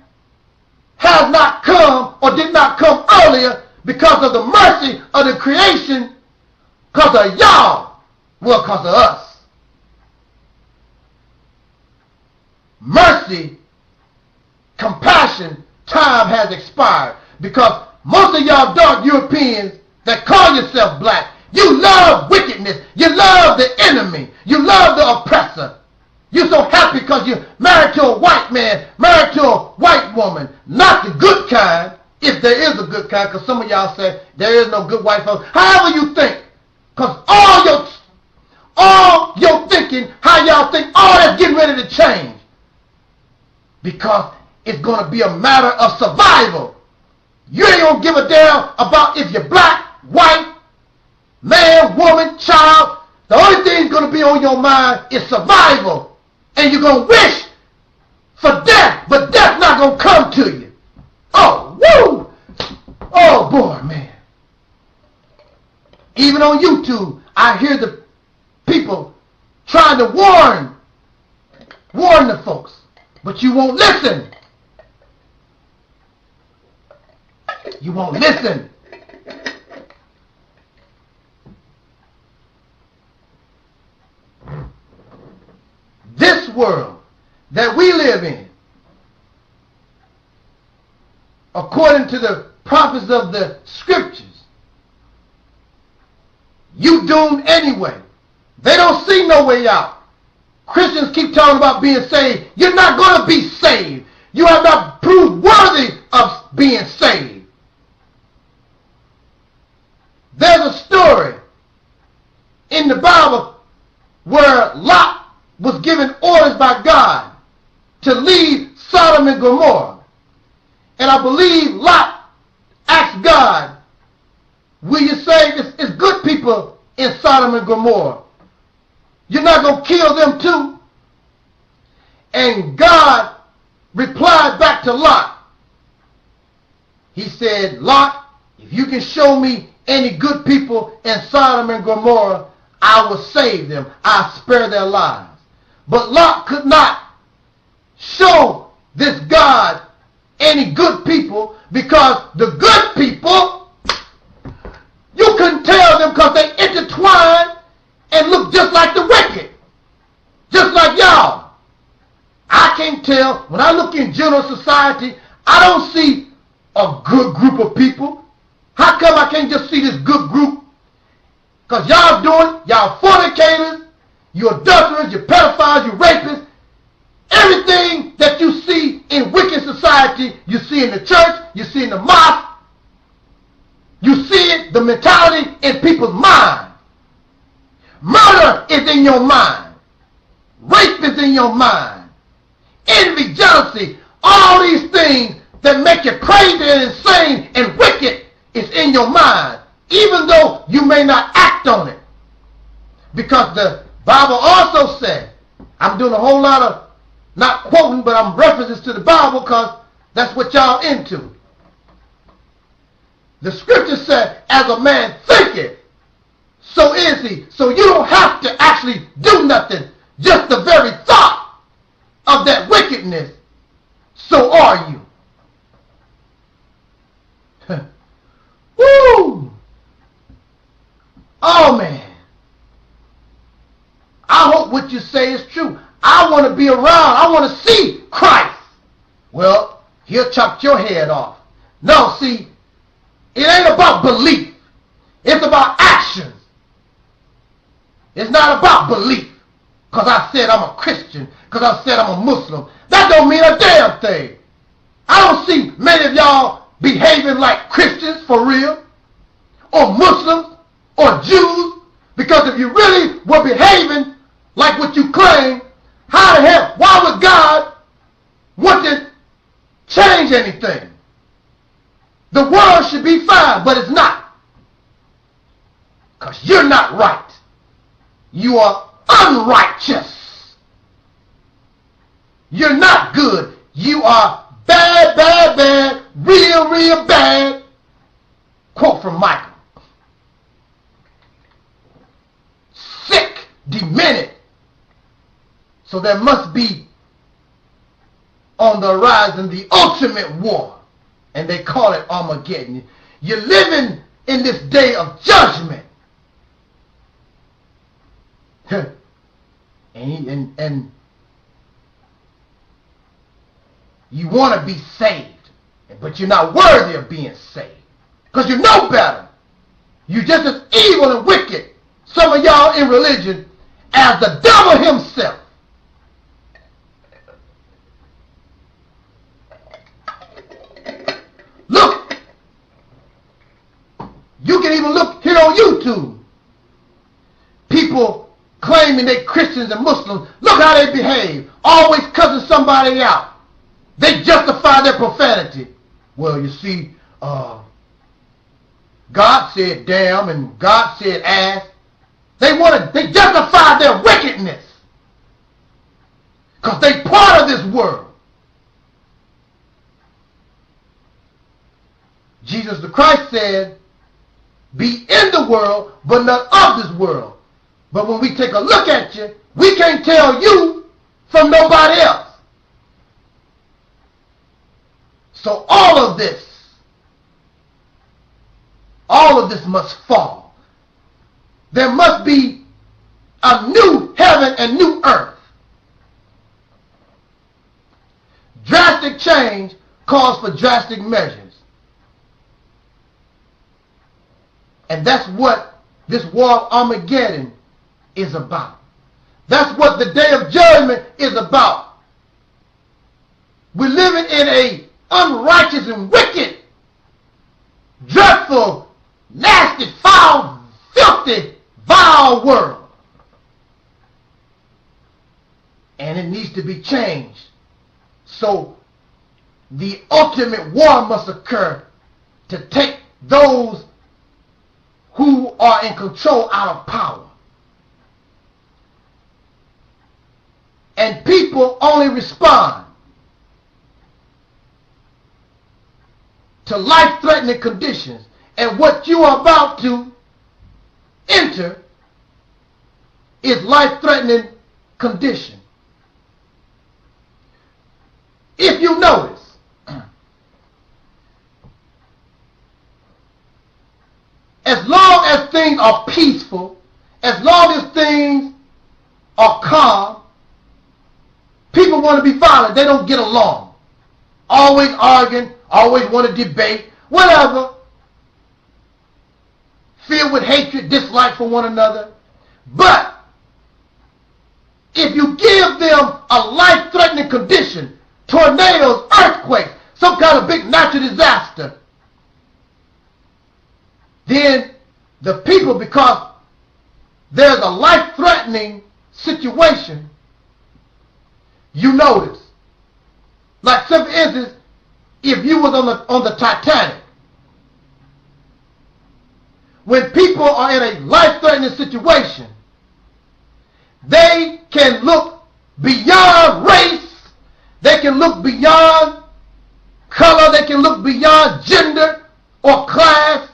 has not come or did not come earlier because of the mercy of the creation, because of y'all, well, because of us. Mercy, compassion, time has expired because most of y'all dark Europeans that call yourself black, You love wickedness. You love the enemy. You love the oppressor. You're so happy because you're married to a white man, married to a white woman. Not the good kind, if there is a good kind, because some of y'all say there is no good white folks. However you think, because all your thinking, how y'all think, all that's getting ready to change. Because it's going to be a matter of survival. You ain't going to give a damn about if you're black, white, man, woman, child. The only thing that's going to be on your mind is survival. And you're going to wish for death, but death not going to come to you. Oh, woo! Oh, boy, man. Even on YouTube, I hear the people trying to warn the folks. But you won't listen. You won't listen. This world that we live in, according to the prophets of the scriptures, you doomed anyway. They don't see no way out. Christians keep talking about being saved. You're not going to be saved. You have not proved worthy of being saved. There's a story in the Bible where Lot was given orders by God to leave Sodom and Gomorrah. And I believe Lot asked God, will you save? It's good people in Sodom and Gomorrah. You're not going to kill them too? And God replied back to Lot. He said, Lot, if you can show me any good people in Sodom and Gomorrah, I will save them. I'll spare their lives. But Lot could not show this God any good people because the good people, you couldn't tell them because they intertwined and look just like the wicked. Just like y'all. I can't tell. When I look in general society, I don't see a good group of people. How come I can't just see this good group? Because y'all fornicators, you adulterers, you pedophiles, you rapists. Everything that you see in wicked society, you see in the church, you see in the mosque. You see it, the mentality in people's mind. Murder is in your mind. Rape is in your mind. Envy, jealousy, all these things that make you crazy and insane and wicked is in your mind, even though you may not act on it. Because the Bible also said, I'm doing a whole lot of, not quoting, but I'm references to the Bible because that's what y'all into. The scripture said, as a man thinketh, so is he. So you don't have to actually do nothing. Just the very thought of that wickedness, so are you. Woo! Oh, man. I hope what you say is true. I want to be around. I want to see Christ. Well, he'll chop your head off. No, see, it ain't about belief. It's about actions. It's not about belief. Because I said I'm a Christian. Because I said I'm a Muslim. That don't mean a damn thing. I don't see many of y'all behaving like Christians for real. Or Muslims. Or Jews. Because if you really were behaving like what you claim, how the hell, why would God want to change anything? The world should be fine, but it's not. Because you're not right. You are unrighteous. You're not good. You are bad, bad, bad, real, real bad. Quote from Micah. Sick, demented. So there must be on the horizon the ultimate war. And they call it Armageddon. You're living in this day of judgment. and you want to be saved. But you're not worthy of being saved. Because you know better. You just as evil and wicked, some of y'all in religion, as the devil himself. Look, you can even look here on YouTube. People claiming they Christians and Muslims, look how they behave, always cussing somebody out. They justify their profanity. Well, you see, God said damn and God said ass. They justify their wickedness because they part of this world. Jesus the Christ said, be in the world, but not of this world. But when we take a look at you, we can't tell you from nobody else. So all of this must fall. There must be a new heaven and new earth. Drastic change calls for drastic measures. And that's what this war of Armageddon is about. That's what the day of judgment is about. We're living in a unrighteous and wicked, dreadful, nasty, foul, filthy, vile world. And it needs to be changed. So the ultimate war must occur to take those who are in control out of power. And people only respond to life-threatening conditions. And what you are about to enter is life-threatening condition. If you notice, as long as things are peaceful, as long as things are calm, people want to be violent. They don't get along. Always arguing, always want to debate, whatever. Filled with hatred, dislike for one another. But if you give them a life-threatening condition, tornadoes, earthquakes, some kind of big natural disaster, then the people, because there's a life-threatening situation, you notice. Like, for instance, if you was on the Titanic, when people are in a life-threatening situation, they can look beyond race, they can look beyond color, they can look beyond gender or class,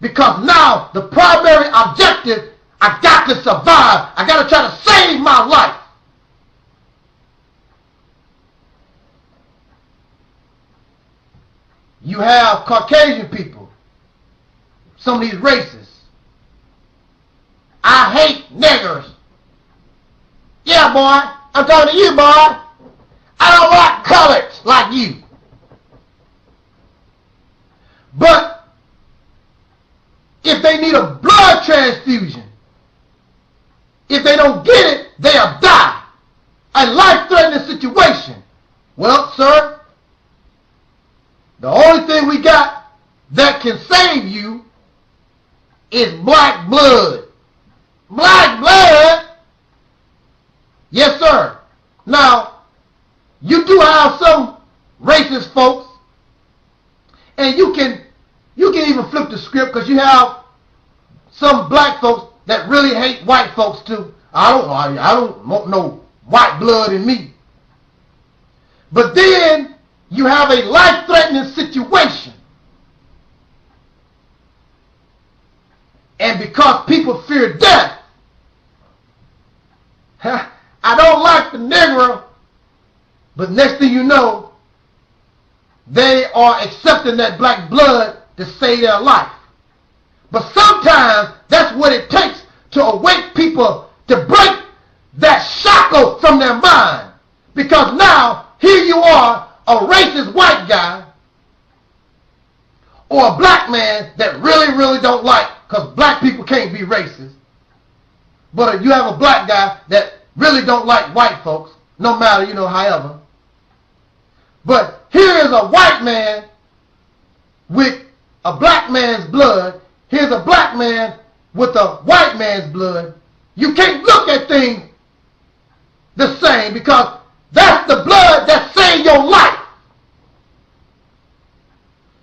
because now the primary objective, I got to survive, I got to try to save my life. You have Caucasian people, some of these races. I hate niggers. Yeah, boy, I'm talking to you, boy. I don't like colors like you. But if they need a blood transfusion, if they don't get it, they'll die. A life-threatening situation. Well, sir, the only thing we got that can save you is black blood. Black blood? Yes, sir. Now, you do have some racist folks, and you can even flip the script, because you have some black folks that really hate white folks too. I don't want no white blood in me. But then you have a life-threatening situation. And because people fear death, I don't like the Negro, but next thing you know, they are accepting that black blood to save their life. But sometimes that's what it takes to awake people, to break that shackle from their mind. Because now, here you are, a racist white guy or a black man that really, really don't like because black people can't be racist. But you have a black guy that really don't like white folks, no matter, however. But here is a white man with a black man's blood. Here's a black man with a white man's blood. You can't look at things the same because that's the blood that saved your life.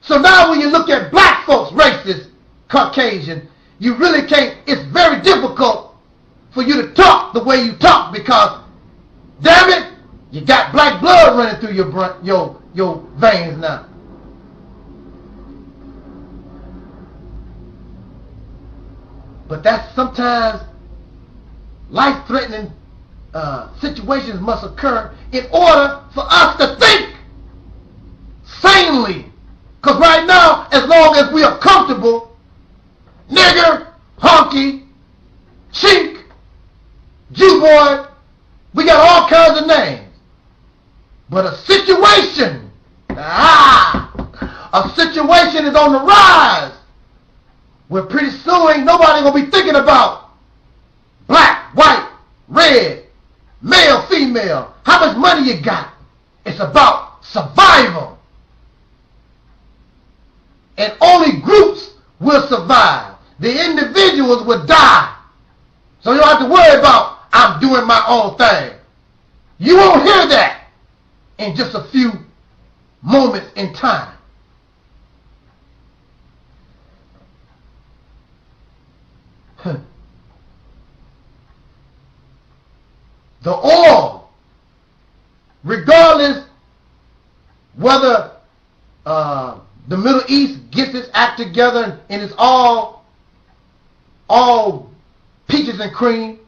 So now when you look at black folks, racist, Caucasian, you really can't, it's very difficult for you to talk the way you talk because, damn it, you got black blood running through your veins now. But that's sometimes life-threatening situations must occur in order for us to think sanely. Because right now, as long as we are comfortable, nigger, honky, chink, Jew boy, we got all kinds of names. But a situation is on the rise where pretty soon ain't nobody gonna be thinking about black, white, red, male, female, how much money you got. It's about survival. And only groups will survive. The individuals will die. So you don't have to worry about, I'm doing my own thing. You won't hear that in just a few moments in time. The oil, regardless whether the Middle East gets its act together and it's all peaches and cream,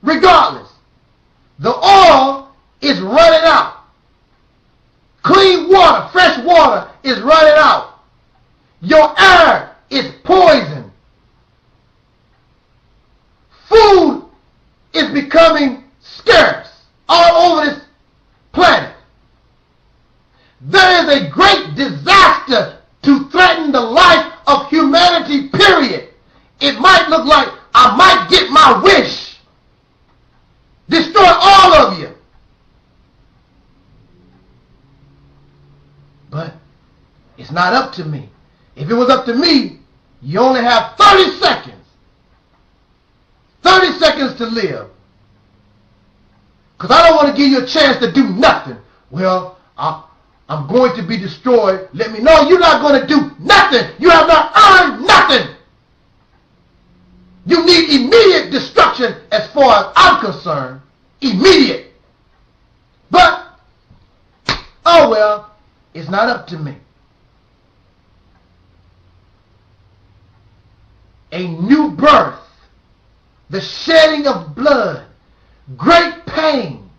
regardless, the oil is running out. Clean water, fresh water is running out. Your air is poison. Food is becoming scarce all over this planet. There is a great disaster to threaten the life of humanity, period. It might look like I might get my wish. Destroy all of you. But it's not up to me. If it was up to me, you only have 30 seconds. 30 seconds to live. Because I don't want to give you a chance to do nothing. Well, I'm going to be destroyed. Let me know you're not going to do nothing. You have not earned nothing. You need immediate destruction as far as I'm concerned. Immediate. But, oh well, it's not up to me. A new birth, the shedding of blood, great pain.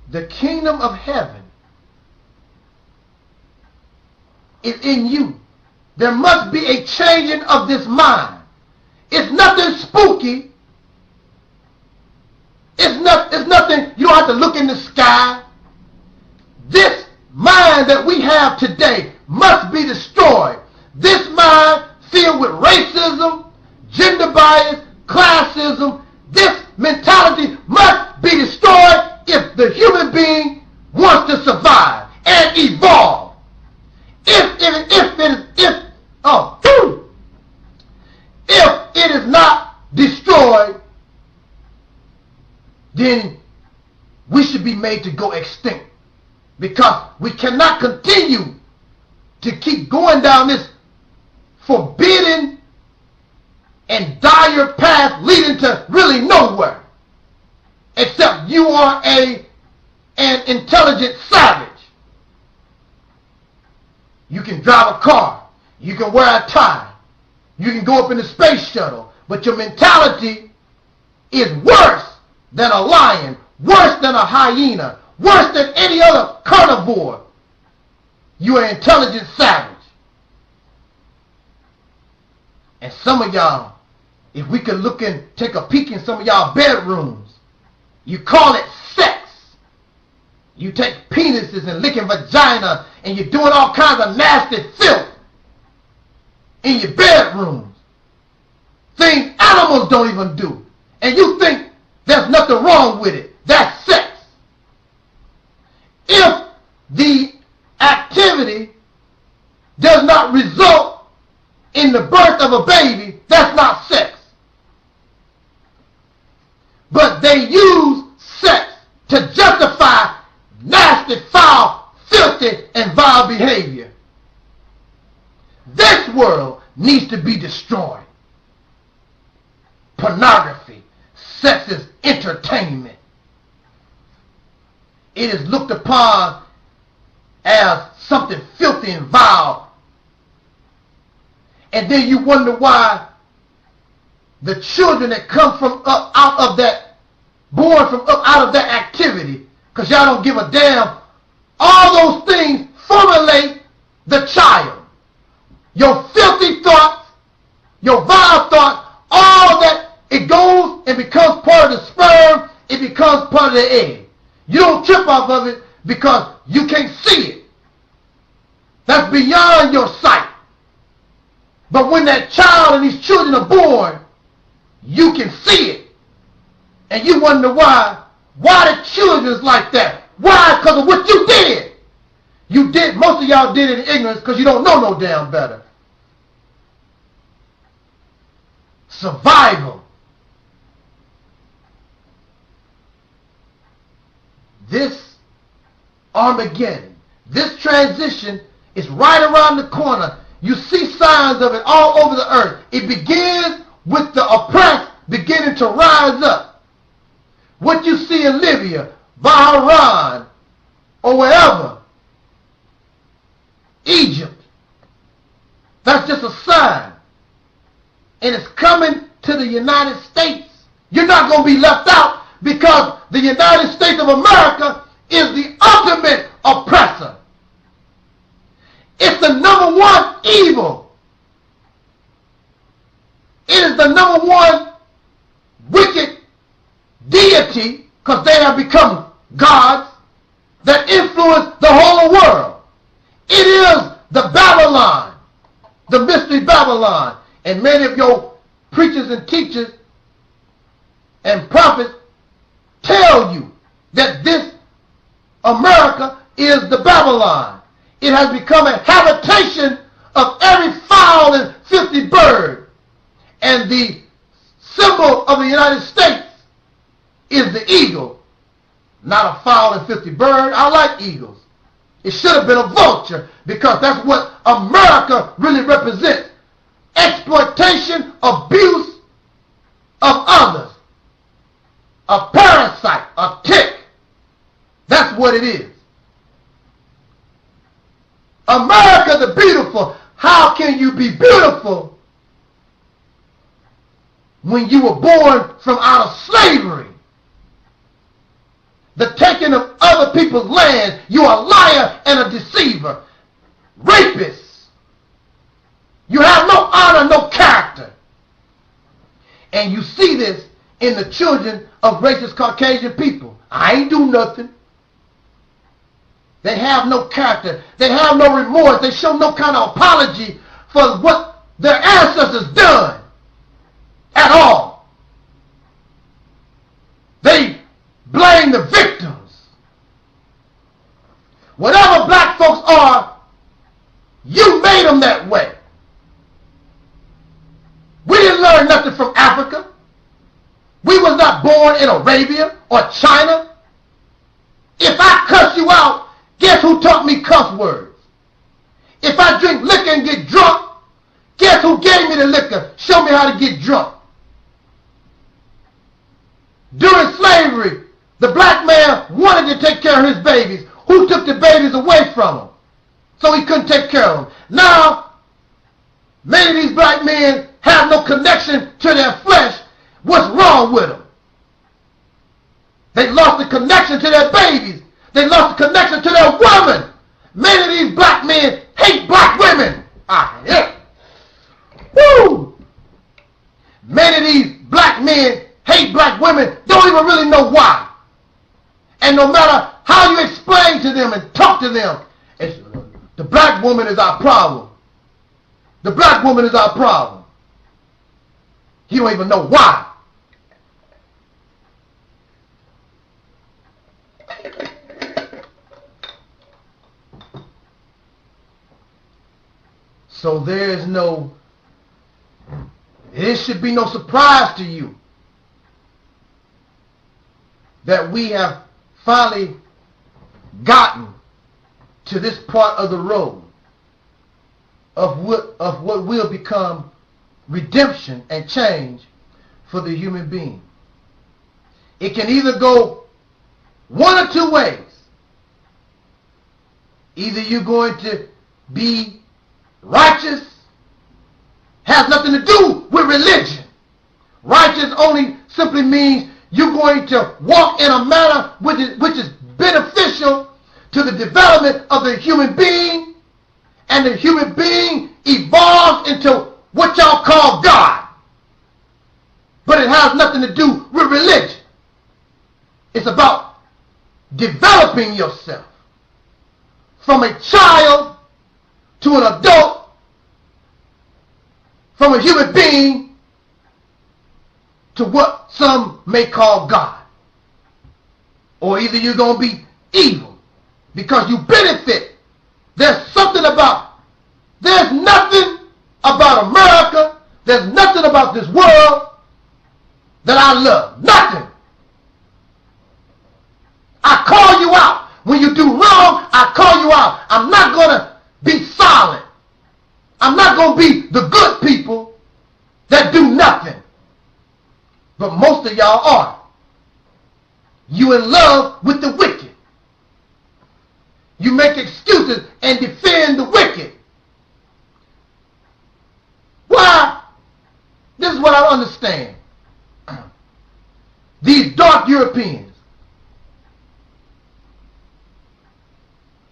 The kingdom of heaven is in you. There must be a changing of this mind. It's nothing spooky. It's nothing, you don't have to look in the sky. This mind that we have today must be destroyed. This mind filled with racism, gender bias, classism, this mentality must be destroyed if the human being wants to survive and evolve. If it is not destroyed, then we should be made to go extinct, because we cannot continue to keep going down this forbidden and dire path leading to really nowhere, except you are an intelligent savage. You can drive a car, you can wear a tie, you can go up in the space shuttle, but your mentality is worse than a lion, worse than a hyena, worse than any other carnivore. You are an intelligent savage. And some of y'all, if we could look and take a peek in some of y'all bedrooms, you call it sex. You take penises and licking vagina and you're doing all kinds of nasty filth in your bedrooms, things animals don't even do, and you think there's nothing wrong with it. That's sex. If the activity does not result in the birth of a baby, that's not sex. But they use sex to justify nasty, foul, filthy, and vile behavior. This world needs to be destroyed. Pornography, sex is entertainment. It is looked upon as something filthy and vile. And then you wonder why the children that come from up out of that, born from up out of that activity, because y'all don't give a damn, all those things formulate the child. Your filthy thoughts, your vile thoughts, all that, it goes and becomes part of the sperm, it becomes part of the egg. You don't trip off of it because you can't see it. That's beyond your sight. But when that child and these children are born, you can see it. And you wonder why the children's like that. Why? Because of what you did. You did, most of y'all did it in ignorance because you don't know no damn better. Survival. This Armageddon, this transition is right around the corner. You see signs of it all over the earth. It begins with the oppressed beginning to rise up. What you see in Libya, Bahrain, or wherever, Egypt, that's just a sign. And it's coming to the United States. You're not going to be left out because the United States of America is the ultimate oppressor. It's the number one evil. It is the number one wicked deity, because they have become gods that influence the whole world. It is the Babylon, the mystery Babylon. And many of your preachers and teachers and prophets tell you that this America is the Babylon. It has become a habitation of every foul and filthy bird. And the symbol of the United States is the eagle. Not a foul and filthy bird. I like eagles. It should have been a vulture, because that's what America really represents. Exploitation, abuse of others. A parasite, a tick. That's what it is. America the beautiful. How can you be beautiful when you were born from out of slavery? The taking of other people's land. You're a liar and a deceiver. Rapist. You have no honor, no character. And you see this in the children of racist Caucasian people. I ain't do nothing. They have no character. They have no remorse. They show no kind of apology for what their ancestors done at all. They blame the victims. Whatever black folks are, you made them that way. We didn't learn nothing from Africa. We was not born in Arabia or China. If I cuss you out, guess who taught me cuss words? If I drink liquor and get drunk, guess who gave me the liquor? Show me how to get drunk. During slavery, the black man wanted to take care of his babies. Who took the babies away from him? So he couldn't take care of them. Now, many of these black men have no connection to their flesh. What's wrong with them? They lost the connection to their babies. They lost the connection to their women. Many of these black men hate black women. Woo! Many of these black men hate black women, don't even really know why. And no matter how you explain to them and talk to them, it's The black woman is our problem. The black woman is our problem. He don't even know why. So it should be no surprise to you that we have finally gotten to this part of the road of what will become redemption and change for the human being. It can either go one or two ways. Either you're going to be righteous, has nothing to do with religion. Righteous only simply means you're going to walk in a manner which is beneficial to the development of the human being, and the human being evolves into what y'all call God. But it has nothing to do with religion. It's about developing yourself from a child to an adult, from a human being to what some may call God. Or either you're going to be evil because you benefit. There's nothing about America, there's nothing about this world that I love. Nothing. I call you out. When you do wrong, I call you out. I'm not going to be silent. I'm not going to be the good people that do nothing. But most of y'all are. You in love with the wicked. You make excuses and defend the wicked. Why? This is what I understand. These dark Europeans,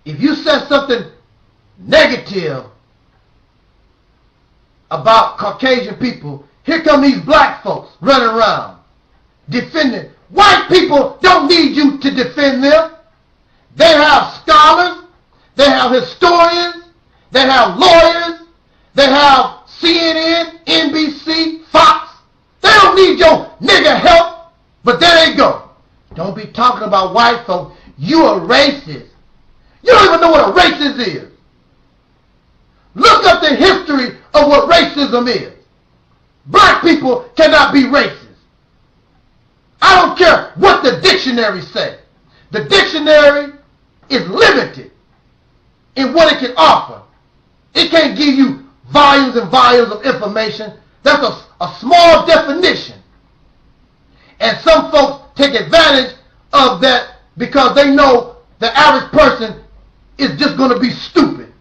if you said something negative about Caucasian people, here come these black folks running around defending. White people don't need you to defend them. They have scholars, they have historians, they have lawyers, they have CNN, NBC, Fox. They don't need your nigger help. But there they go. Don't be talking about white folks. You a racist. You don't even know what a racist is. Look up the history of what racism is. Black people cannot be racist. I don't care what the dictionary says. The dictionary is limited in what it can offer. It can't give you volumes and volumes of information. That's a small definition. And some folks take advantage of that because they know the average person is just going to be stupid.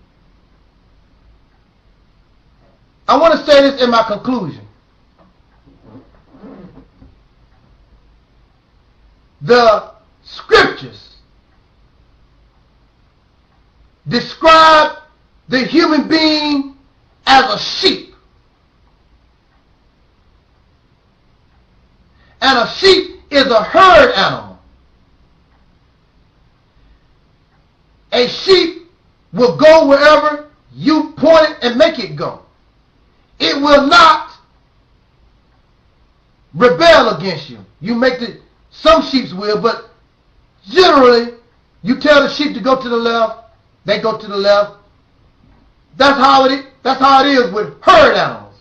I want to say this in my conclusion. The scriptures describe the human being as a sheep. And a sheep is a herd animal. A sheep will go wherever you point it and make it go. It will not rebel against you. Some sheep will, but generally, you tell the sheep to go to the left, they go to the left. That's how it is with herd animals.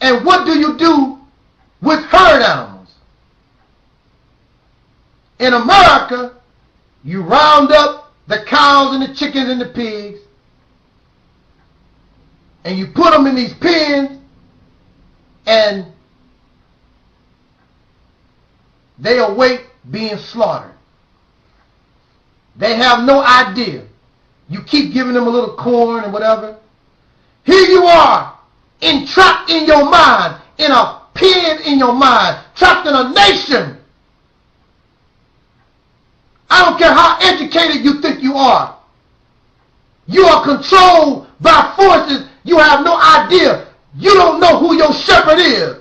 And what do you do with herd animals? In America, you round up the cows and the chickens and the pigs, and you put them in these pens, and they await being slaughtered. They have no idea. You keep giving them a little corn and whatever. Here you are, entrapped in your mind, in a pen in your mind, trapped in a nation. I don't care how educated you think you are. You are controlled by forces you have no idea. You don't know who your shepherd is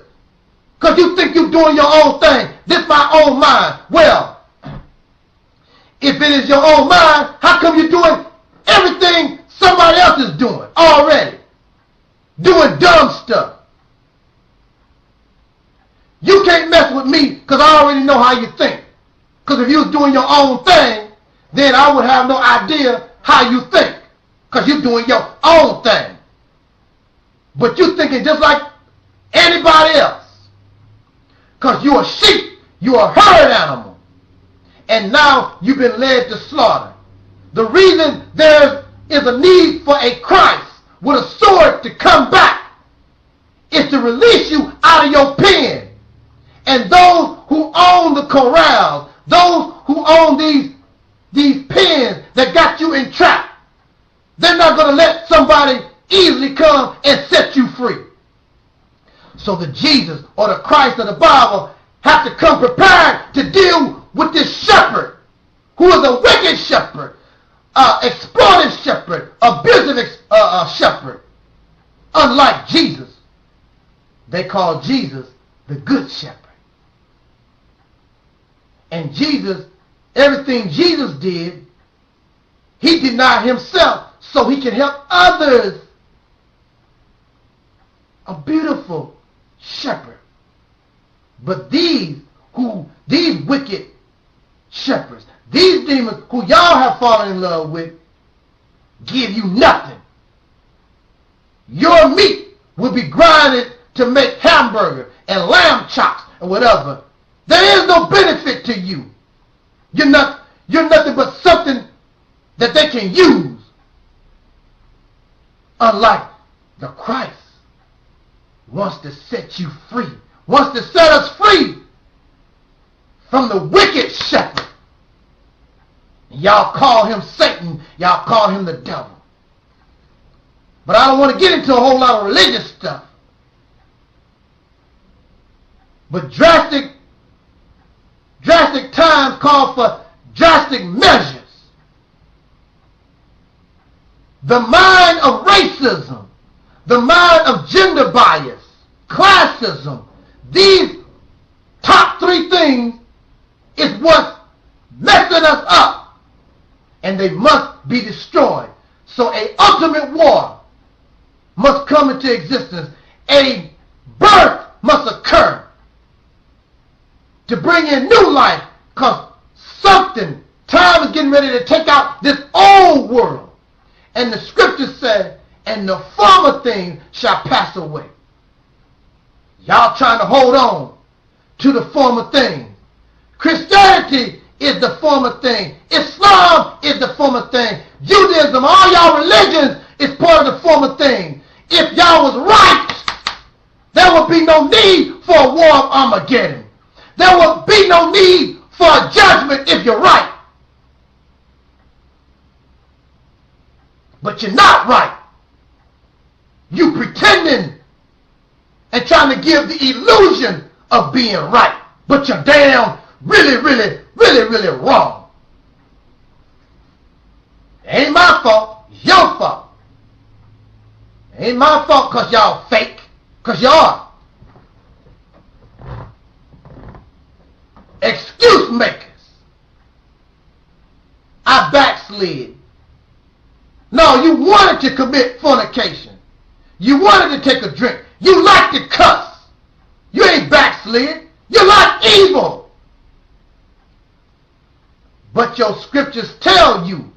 because you think you're doing your own thing. This is my own mind. Well, If it is your own mind, how come you're doing everything somebody else is doing already? Doing dumb stuff. You can't mess with me because I already know how you think. Because if you was doing your own thing, then I would have no idea how you think. Because you're doing your own thing. But you're thinking just like anybody else. Because you're a sheep. You're a herd animal. And now you've been led to slaughter. The reason there is a need for a Christ with a sword to come back is to release you out of your pen. And those who own the corrals, those who own these pens that got you entrapped, they're not going to let somebody easily come and set you free. So the Jesus or the Christ of the Bible have to come prepared to deal with this shepherd who is a wicked shepherd, exploitive shepherd, abusive shepherd. Unlike Jesus, they call Jesus the good shepherd. And Jesus, everything Jesus did, he denied himself so he can help others. A beautiful shepherd. But these wicked shepherds, these demons who y'all have fallen in love with, give you nothing. Your meat will be grinded to make hamburger and lamb chops and whatever. There is no benefit to you. You're nothing but something that they can use. Unlike the Christ wants to set you free, wants to set us free from the wicked shepherd. Y'all call him Satan, y'all call him the devil. But I don't want to get into a whole lot of religious stuff. But drastic times call for drastic measures. The mind of racism, the mind of gender bias, classism, these top three things is what's messing us up. And they must be destroyed. So an ultimate war must come into existence. A birth must occur to bring in new life, because time is getting ready to take out this old world. And the scriptures say, and the former things shall pass away. Y'all trying to hold on to the former things. Christianity is the former thing. Islam is the former thing. Judaism, all y'all religions is part of the former thing. If y'all was right, there would be no need for a war of Armageddon. There will be no need for a judgment if you're right. But you're not right. You pretending and trying to give the illusion of being right. But you're damn really wrong. It ain't my fault. It's your fault. It ain't my fault because y'all fake. Because you are. Excuse makers. I backslid. No, you wanted to commit fornication. You wanted to take a drink. You like to cuss. You ain't backslid. You like evil. But your scriptures tell you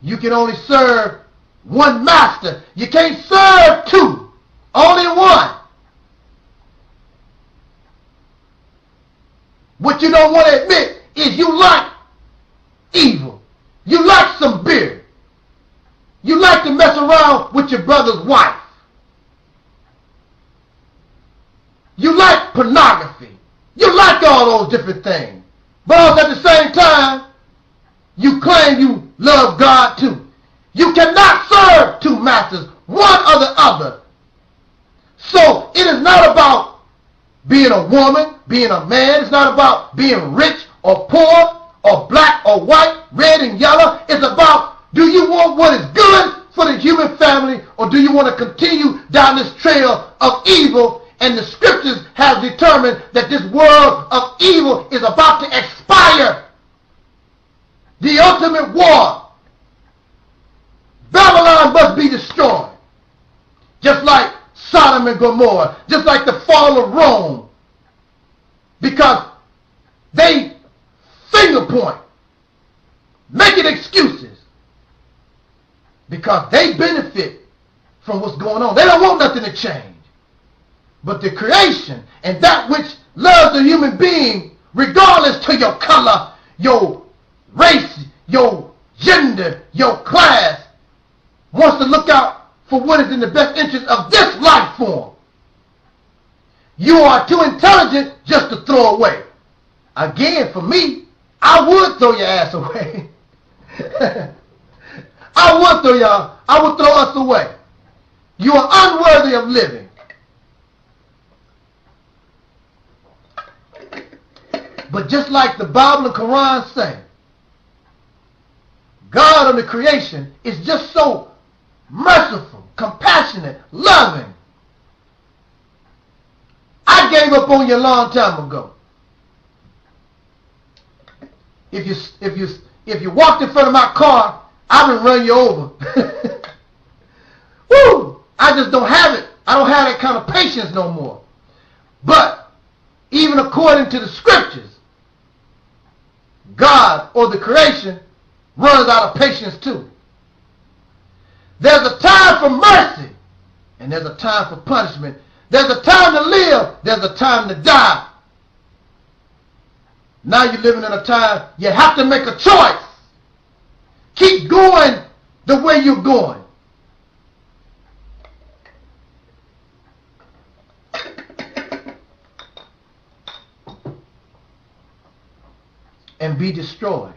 you can only serve one master. You can't serve two. Only one. What you don't want to admit is you like evil. You like some beer. You like to mess around with your brother's wife. You like pornography. You like all those different things. But at the same time, you claim you love God too. You cannot serve two masters, one or the other. So it is not about being a woman, being a man. It's not about being rich or poor or black or white, red and yellow. It's about, do you want what is good for the human family, or do you want to continue down this trail of evil? And the scriptures have determined that this world of evil is about to expire. the ultimate war. Babylon must be destroyed. Just like Sodom and Gomorrah, just like the fall of Rome. Because they finger point, making excuses. Because they benefit from what's going on. They don't want nothing to change. But the creation and that which loves the human being, regardless to your color, your race, your gender, your class, wants to look out for what is in the best interest of this life form. You are too intelligent just to throw away. Again, for me, I would throw your ass away. I would throw us away. You are unworthy of living. But just like the Bible and Quran say, God of the creation is just so merciful, compassionate, loving. I gave up on you a long time ago. If you walked in front of my car, I would run you over. Woo! I just don't have it. I don't have that kind of patience no more. But even according to the scriptures, God or the creation runs out of patience too. There's a time for mercy and there's a time for punishment. There's a time to live, there's a time to die. Now you're living in a time you have to make a choice. Keep going the way you're going. And be destroyed.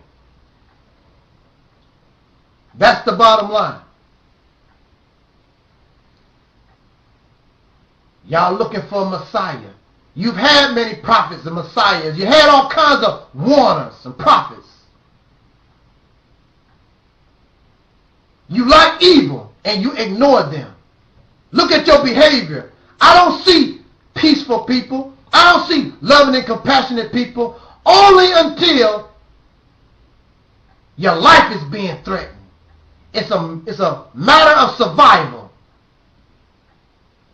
That's the bottom line. Y'all looking for a Messiah. You've had many prophets and Messiahs. You had all kinds of warners and prophets. You like evil and you ignore them. Look at your behavior. I don't see peaceful people. I don't see loving and compassionate people only until your life is being threatened. It's a matter of survival.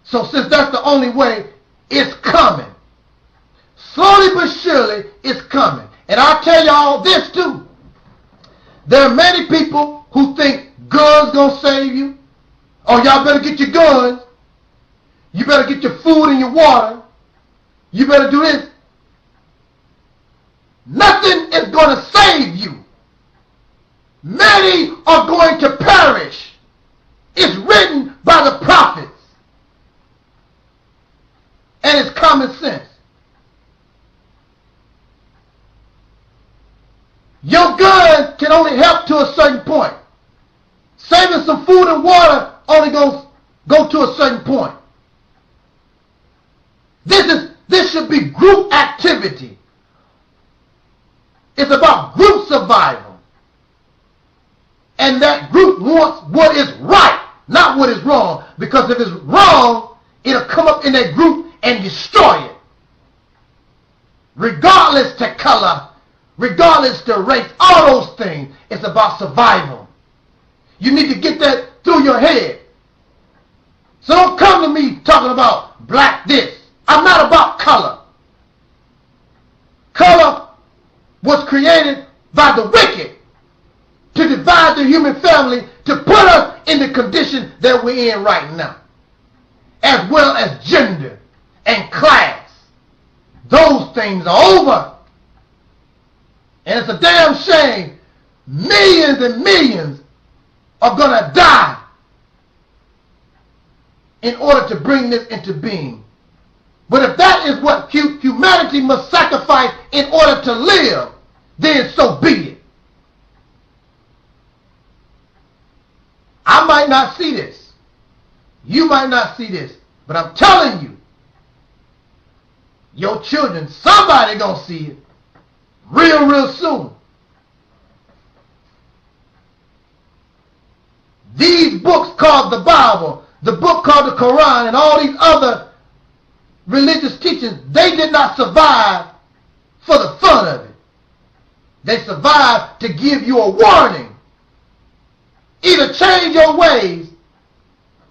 So since that's the only way, it's coming. Slowly but surely, it's coming. And I'll tell y'all this too. There are many people who think guns gonna save you. Oh, y'all better get your guns. You better get your food and your water. You better do this. Nothing is going to save you. Many are going to perish. It's written by the prophets. And it's common sense. Your gun can only help to a certain point. Saving some food and water only goes go to a certain point. This should be group activity. It's about group survival. And that group wants what is right, not what is wrong. Because if it's wrong, it'll come up in that group and destroy it. Regardless to color, regardless to race, all those things, it's about survival. You need to get that through your head. So don't come to me talking about black this. I'm not about color. Color was created by the wicked to divide the human family, to put us in the condition that we're in right now, as well as gender and class. Those things are over. And it's a damn shame millions and millions are going to die in order to bring this into being. But if that is what humanity must sacrifice in order to live, then so be it. I might not see this. You might not see this. But I'm telling you, your children, somebody gonna see it real soon. These books called the Bible, the book called the Quran, and all these other religious teachings, they did not survive for the fun of it. They survive to give you a warning. Either change your ways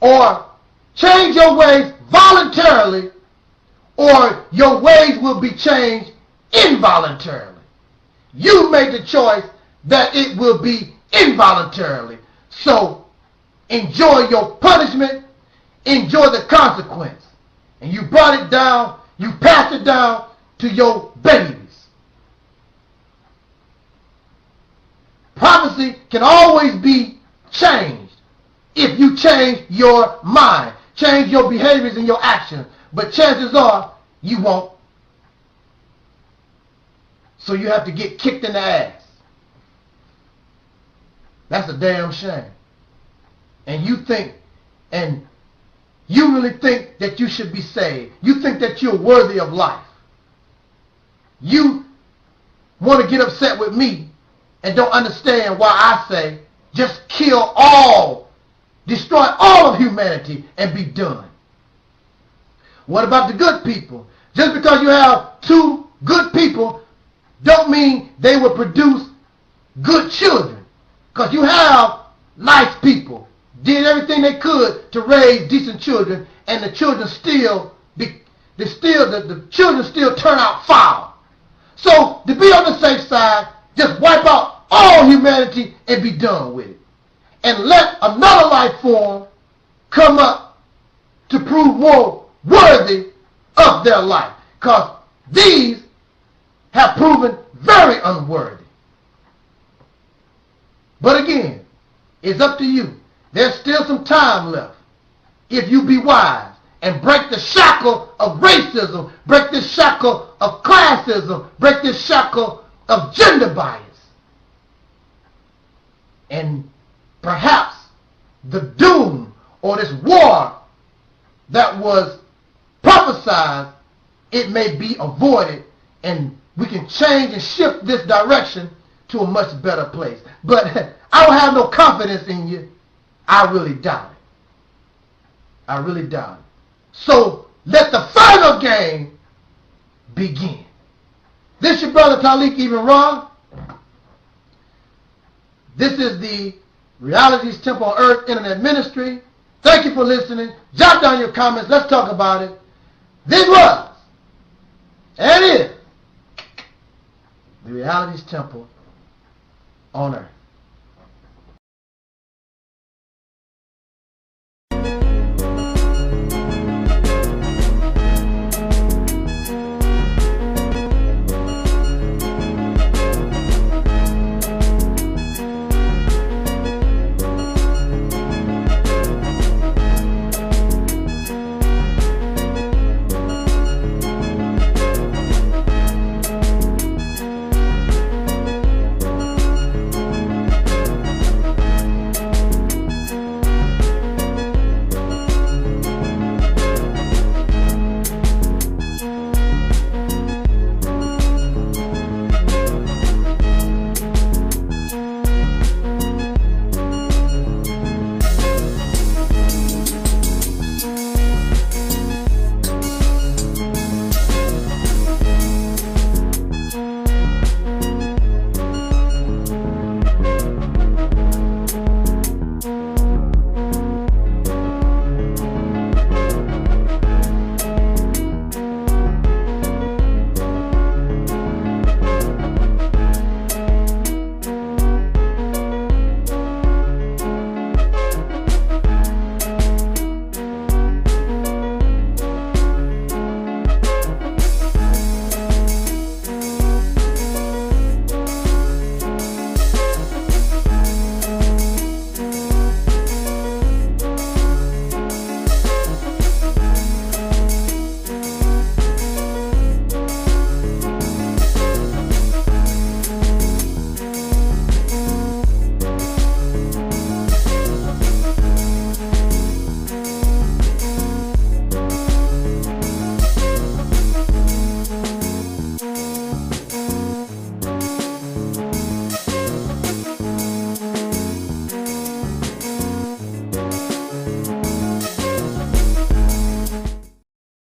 or change your ways voluntarily, or your ways will be changed involuntarily. You made the choice that it will be involuntarily. So enjoy your punishment, enjoy the consequence. And you brought it down, you passed it down to your babies. Prophecy can always be changed if you change your mind, change your behaviors and your actions. But chances are you won't. So you have to get kicked in the ass. That's a damn shame. And you really think that you should be saved. You think that you're worthy of life. You want to get upset with me and don't understand why I say just kill all, destroy all of humanity and be done. What about the good people? Just because you have two good people don't mean they will produce good children. Because you have nice people, did everything they could to raise decent children, and the children the children still turn out foul. So to be on the safe side, just wipe out all humanity and be done with it. And let another life form come up to prove more worthy of their life. Because these have proven very unworthy. But again, it's up to you. There's still some time left. If you be wise and break the shackle of racism, break this shackle of classism, break this shackle of gender bias. And perhaps the doom or this war that was prophesied, it may be avoided, and we can change and shift this direction to a much better place. But I don't have no confidence in you. I really doubt it. I really doubt it. So let the final game begin. This your brother Taalik Ibn'rad. This is the Reality's Temple on Earth Internet Ministry. Thank you for listening. Jot down your comments. Let's talk about it. This was and is the Reality's Temple on Earth.